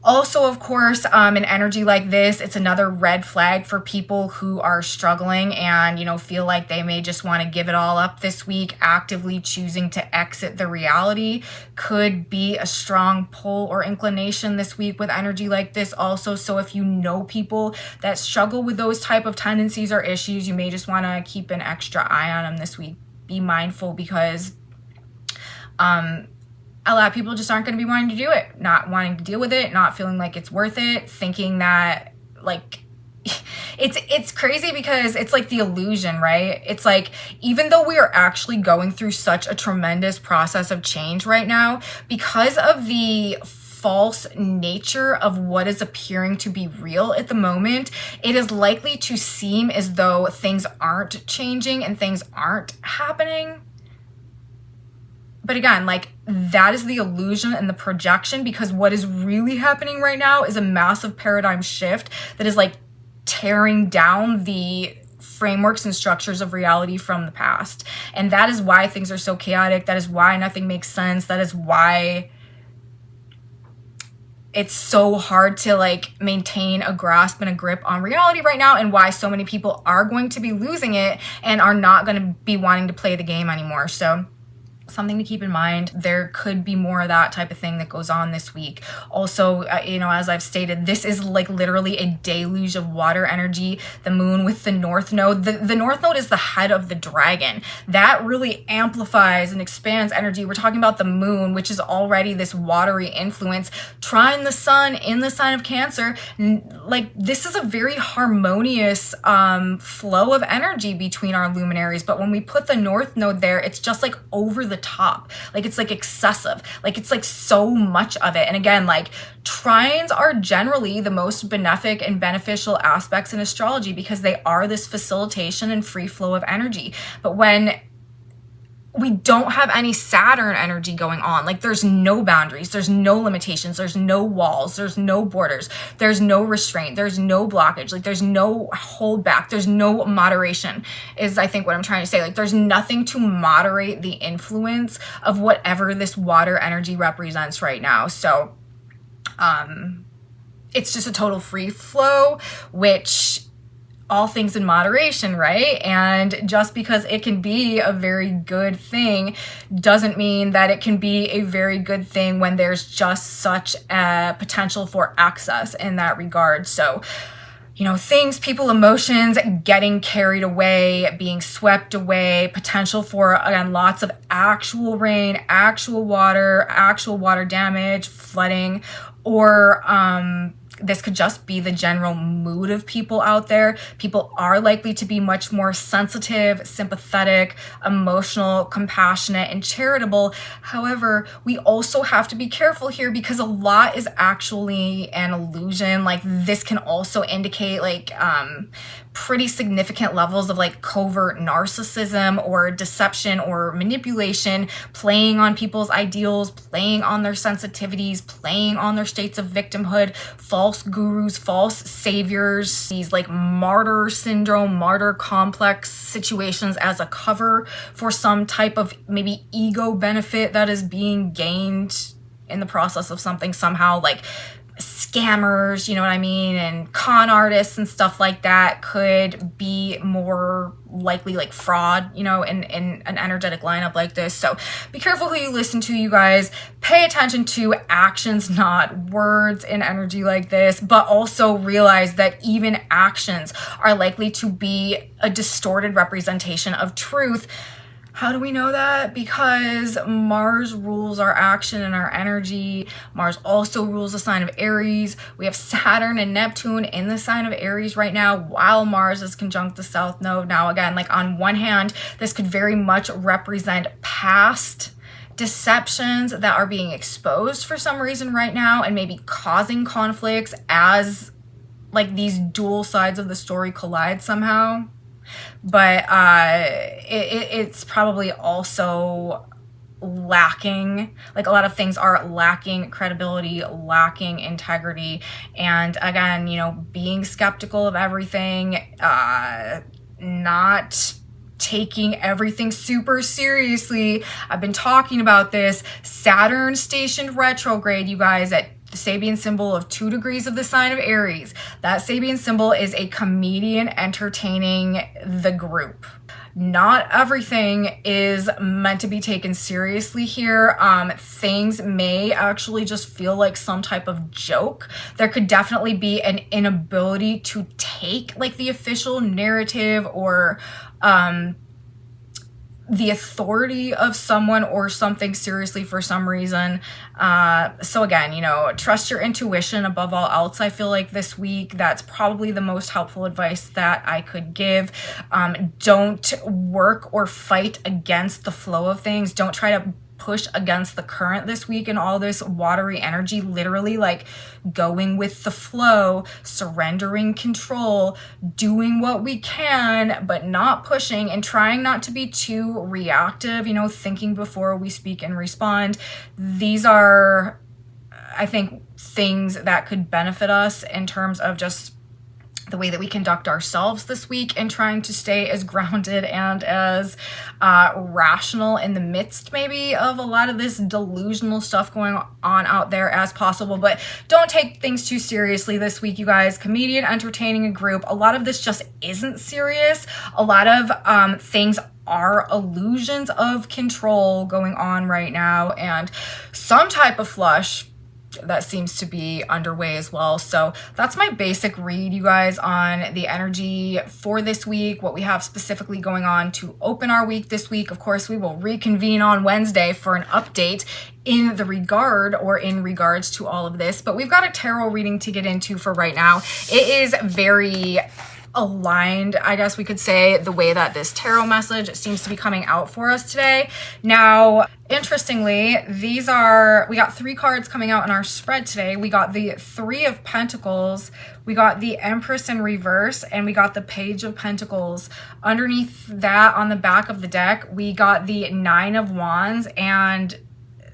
Also, of course, an energy like this, it's another red flag for people who are struggling and, feel like they may just want to give it all up this week. Actively choosing to exit the reality could be a strong pull or inclination this week with energy like this also. So if you know people that struggle with those type of tendencies or issues, you may just want to keep an extra eye on them this week. Be mindful, because a lot of people just aren't going to be wanting to do it, not wanting to deal with it, not feeling like it's worth it, thinking that like it's crazy because it's like the illusion, right? It's like, even though we are actually going through such a tremendous process of change right now, because of the false nature of what is appearing to be real at the moment, it is likely to seem as though things aren't changing and things aren't happening. But again, like, that is the illusion and the projection, because what is really happening right now is a massive paradigm shift that is like tearing down the frameworks and structures of reality from the past. And that is why things are so chaotic. That is why nothing makes sense. That is why it's so hard to like maintain a grasp and a grip on reality right now, and why so many people are going to be losing it and are not going to be wanting to play the game anymore. So something to keep in mind. There could be more of that type of thing that goes on this week. Also, you know, as I've stated, this is like literally a deluge of water energy. The moon with the north node. The north node is the head of the dragon. That really amplifies and expands energy. We're talking about the moon, which is already this watery influence, trine the sun in the sign of Cancer. Like, this is a very harmonious flow of energy between our luminaries. But when we put the north node there, it's just like over the top. Like, it's like excessive. Like, it's like so much of it. And again, like, trines are generally the most benefic and beneficial aspects in astrology because they are this facilitation and free flow of energy. But when we don't have any Saturn energy going on, like, there's no boundaries, there's no limitations, there's no walls, there's no borders, there's no restraint, there's no blockage, like, there's no hold back, there's no moderation, is I think what I'm trying to say. Like, there's nothing to moderate the influence of whatever this water energy represents right now. So it's just a total free flow, which, all things in moderation, right? And just because it can be a very good thing doesn't mean that it can be a very good thing when there's just such a potential for excess in that regard. So, you know, things, people, emotions getting carried away, being swept away, potential for, again, lots of actual rain, actual water damage, flooding, or this could just be the general mood of people out there. People are likely to be much more sensitive, sympathetic, emotional, compassionate, and charitable. However, we also have to be careful here because a lot is actually an illusion. Like, this can also indicate like pretty significant levels of like covert narcissism or deception or manipulation, playing on people's ideals, playing on their sensitivities, playing on their states of victimhood, false gurus, false saviors, these like martyr syndrome, martyr complex situations as a cover for some type of maybe ego benefit that is being gained in the process of something somehow. Like, scammers, you know what I mean, and con artists and stuff like that could be more likely like fraud, you know, in an energetic lineup like this. So be careful who you listen to, you guys. Pay attention to actions, not words, in energy like this, but also realize that even actions are likely to be a distorted representation of truth. How do we know that? Because Mars rules our action and our energy. Mars also rules the sign of Aries. We have Saturn and Neptune in the sign of Aries right now, while Mars is conjunct the South Node. Now, again, like, on one hand, this could very much represent past deceptions that are being exposed for some reason right now and maybe causing conflicts as like these dual sides of the story collide somehow. But it's probably also lacking, like, a lot of things are lacking credibility, lacking integrity, and again, you know, being skeptical of everything, not taking everything super seriously. I've been talking about this. Saturn stationed retrograde, you guys, at the Sabian symbol of 2 degrees of the sign of Aries. That Sabian symbol is a comedian entertaining the group. Not everything is meant to be taken seriously here. Things may actually just feel like some type of joke. There could definitely be an inability to take like the official narrative or the authority of someone or something seriously for some reason. So again, you know, trust your intuition above all else. I feel like this week, that's probably the most helpful advice that I could give. Don't work or fight against the flow of things. Don't try to push against the current this week and all this watery energy. Literally, like, going with the flow, surrendering control, doing what we can, but not pushing, and trying not to be too reactive, you know, thinking before we speak and respond. These are, I think, things that could benefit us in terms of just the way that we conduct ourselves this week and trying to stay as grounded and as rational in the midst maybe of a lot of this delusional stuff going on out there as possible. But don't take things too seriously this week, you guys. Comedian entertaining a group. A lot of this just isn't serious. A lot of things are illusions of control going on right now, and some type of flush that seems to be underway as well. So that's my basic read, you guys, on the energy for this week, what we have specifically going on to open our week this week. Of course, we will reconvene on Wednesday for an update in regards to all of this, but we've got a tarot reading to get into for right now. It is very aligned, I guess we could say, the way that this tarot message seems to be coming out for us today. Now, interestingly, we got 3 cards coming out in our spread today. We got the 3 of Pentacles, we got the Empress in reverse, and we got the Page of Pentacles. Underneath that, on the back of the deck, we got the 9 of Wands and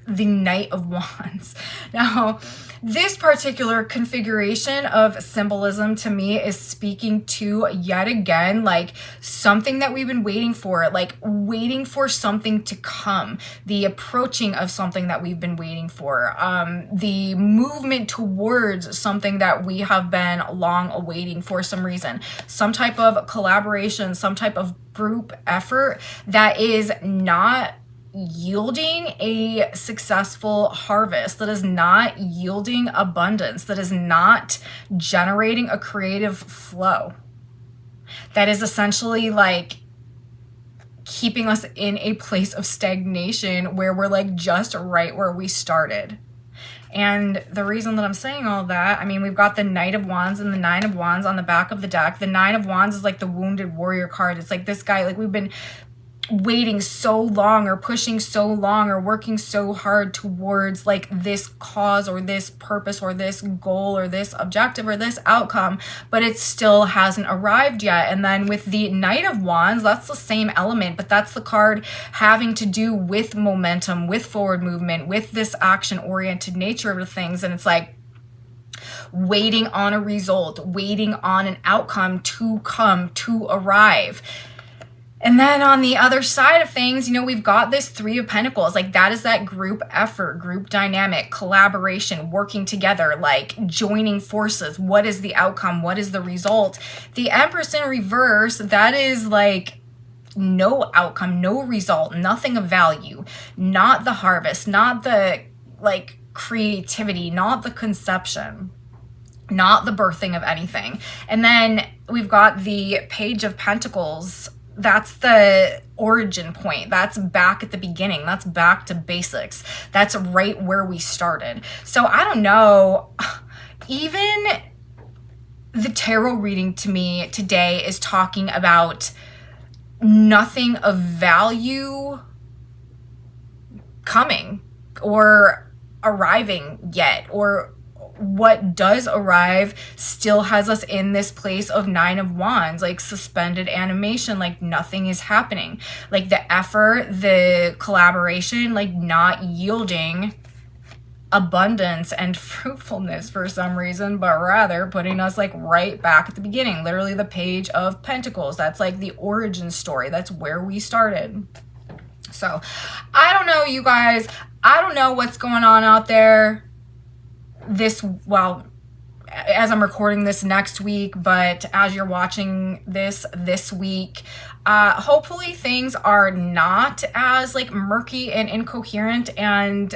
the Knight of Wands. Now, this particular configuration of symbolism to me is speaking to, yet again, like something that we've been waiting for, like waiting for something to come, the approaching of something that we've been waiting for, the movement towards something that we have been long awaiting for some reason, some type of collaboration, some type of group effort that is not yielding a successful harvest, that is not yielding abundance, that is not generating a creative flow, that is essentially like keeping us in a place of stagnation where we're like just right where we started. And the reason that I'm saying all that, I mean, we've got the Knight of Wands and the 9 of Wands on the back of the deck. The 9 of Wands is like the wounded warrior card. It's like this guy, like we've been waiting so long or pushing so long or working so hard towards like this cause or this purpose or this goal or this objective or this outcome, but it still hasn't arrived yet. And then with the Knight of Wands, that's the same element, but that's the card having to do with momentum, with forward movement, with this action-oriented nature of the things. And it's like waiting on a result, waiting on an outcome to come, to arrive. And then on the other side of things, you know, we've got this 3 of Pentacles. Like that is that group effort, group dynamic, collaboration, working together, like joining forces. What is the outcome? What is the result? The Empress in reverse, that is like no outcome, no result, nothing of value, not the harvest, not the like creativity, not the conception, not the birthing of anything. And then we've got the Page of Pentacles. That's the origin point. That's back at the beginning. That's back to basics. That's right where we started. So I don't know, even the tarot reading to me today is talking about nothing of value coming or arriving yet, or what does arrive still has us in this place of 9 of Wands, like suspended animation, like nothing is happening, like the effort, the collaboration, like not yielding abundance and fruitfulness for some reason, but rather putting us like right back at the beginning. Literally the Page of Pentacles, that's like the origin story, that's where we started. So I don't know, you guys, I don't know what's going on out there as I'm recording this next week, but as you're watching this week, hopefully things are not as like murky and incoherent and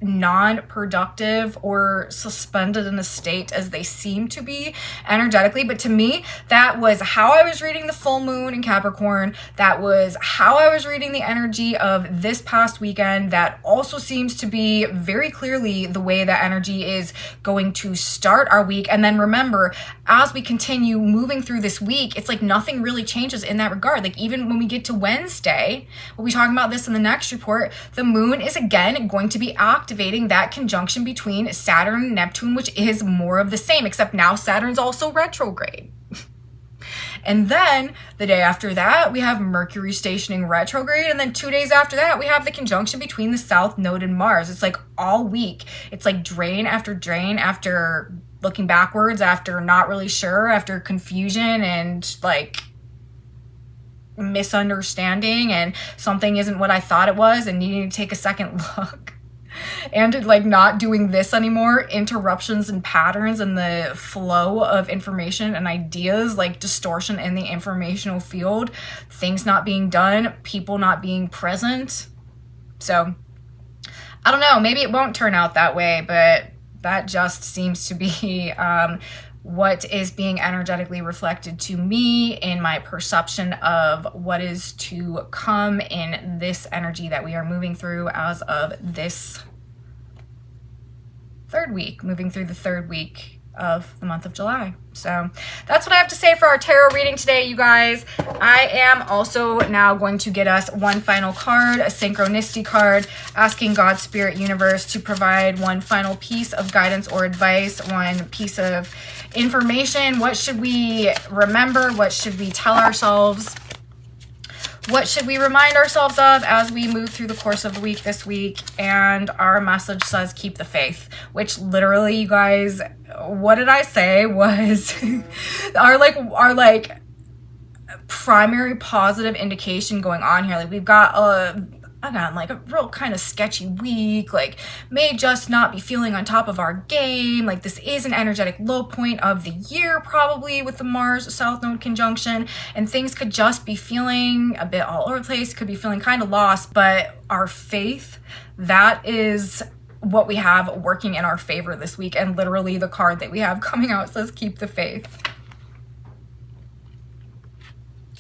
non-productive or suspended in a state as they seem to be energetically. But to me, that was how I was reading the full moon in Capricorn. That was how I was reading the energy of this past weekend. That also seems to be very clearly the way that energy is going to start our week. And then remember, as we continue moving through this week, it's like nothing really changes in that regard. Like even when we get to Wednesday, we'll be talking about this in the next report, the moon is again going to be activating that conjunction between Saturn and Neptune, which is more of the same, except now Saturn's also retrograde. And then the day after that, we have Mercury stationing retrograde. And then 2 days after that, we have the conjunction between the South Node and Mars. It's like all week. It's like drain after looking backwards, after not really sure, after confusion and like misunderstanding and something isn't what I thought it was and needing to take a second look. and like not doing this anymore, interruptions and patterns in the flow of information and ideas, like distortion in the informational field, things not being done, people not being present. So I don't know, maybe it won't turn out that way, but that just seems to be what is being energetically reflected to me in my perception of what is to come in this energy that we are moving through as of this third week, moving through the third week of the month of July. So that's what I have to say for our tarot reading today, you guys. I am also now going to get us one final card, a synchronicity card, asking God, Spirit, Universe to provide one final piece of guidance or advice, one piece of information. What should we remember? What should we tell ourselves? What should we remind ourselves of as we move through the course of the week this week? And our message says, keep the faith, which literally, you guys, what did I say was our primary positive indication going on here. Like, we've got again, like a real kind of sketchy week, like may just not be feeling on top of our game. Like, this is an energetic low point of the year, probably with the Mars South Node conjunction, and things could just be feeling a bit all over the place, could be feeling kind of lost, but our faith, that is what we have working in our favor this week. And literally the card that we have coming out says, keep the faith.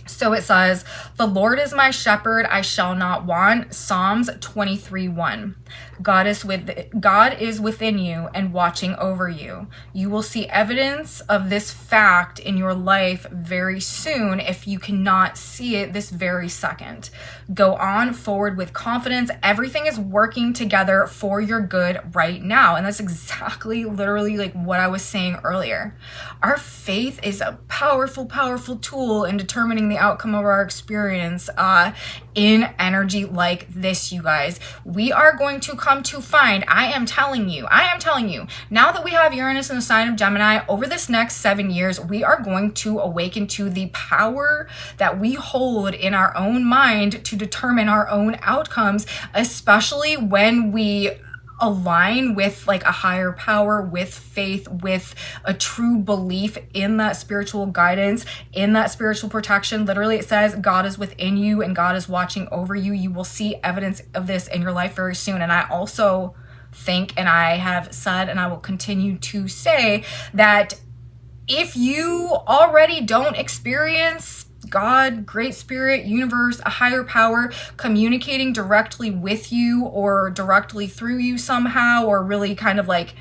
So it says, the Lord is my shepherd, I shall not want. Psalms 23:1. God is within you and watching over you. You will see evidence of this fact in your life very soon if you cannot see it this very second. Go on forward with confidence. Everything is working together for your good right now. And that's exactly, literally, like what I was saying earlier. Our faith is a powerful, powerful tool in determining the outcome of our experience in energy like this, you guys. We are going to come to find, I am telling you, now that we have Uranus in the sign of Gemini, over this next 7 years, we are going to awaken to the power that we hold in our own mind to determine our own outcomes, especially when we align with like a higher power, with faith, with a true belief in that spiritual guidance, in that spiritual protection. Literally, it says God is within you and God is watching over you. You will see evidence of this in your life very soon. And I also think, and I have said, and I will continue to say, that if you already don't experience God, Great Spirit, Universe, a higher power communicating directly with you or directly through you somehow, or really kind of like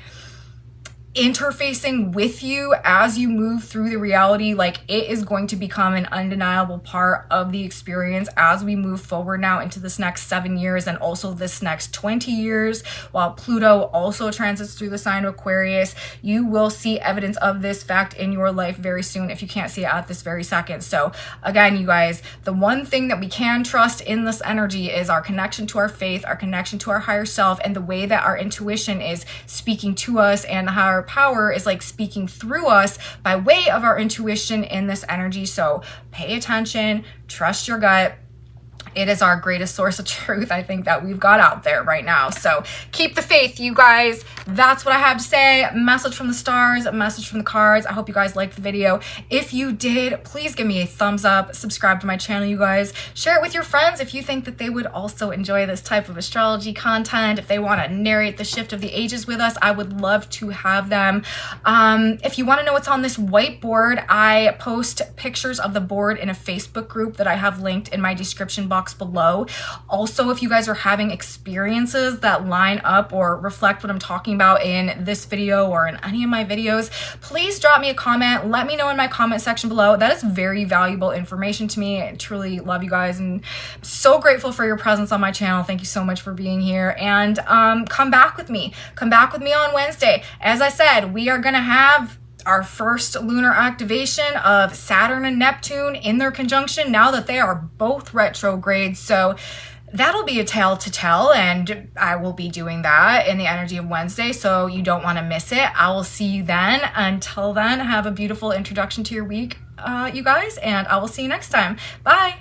interfacing with you as you move through the reality, like it is going to become an undeniable part of the experience as we move forward now into this next 7 years and also this next 20 years, while Pluto also transits through the sign of Aquarius. You will see evidence of this fact in your life very soon if you can't see it at this very second. So again, you guys, the one thing that we can trust in this energy is our connection to our faith, our connection to our higher self, and the way that our intuition is speaking to us, and how our power is like speaking through us by way of our intuition in this energy. So pay attention, trust your gut. It is our greatest source of truth, I think, that we've got out there right now. So keep the faith, you guys. That's what I have to say. A message from the stars, a message from the cards. I hope you guys liked the video. If you did, please give me a thumbs up. Subscribe to my channel, you guys. Share it with your friends if you think that they would also enjoy this type of astrology content. If they want to narrate the shift of the ages with us, I would love to have them. If you want to know what's on this whiteboard, I post pictures of the board in a Facebook group that I have linked in my description box below. Also, if you guys are having experiences that line up or reflect what I'm talking about in this video or in any of my videos, please drop me a comment. Let me know in my comment section below. That is very valuable information to me. I truly love you guys and I'm so grateful for your presence on my channel. Thank you so much for being here, and come back with me. Come back with me on Wednesday. As I said, we are going to have our first lunar activation of Saturn and Neptune in their conjunction now that they are both retrograde. So that'll be a tale to tell, and I will be doing that in the energy of Wednesday, so you don't want to miss it. I will see you then. Until then, have a beautiful introduction to your week, you guys, and I will see you next time. Bye.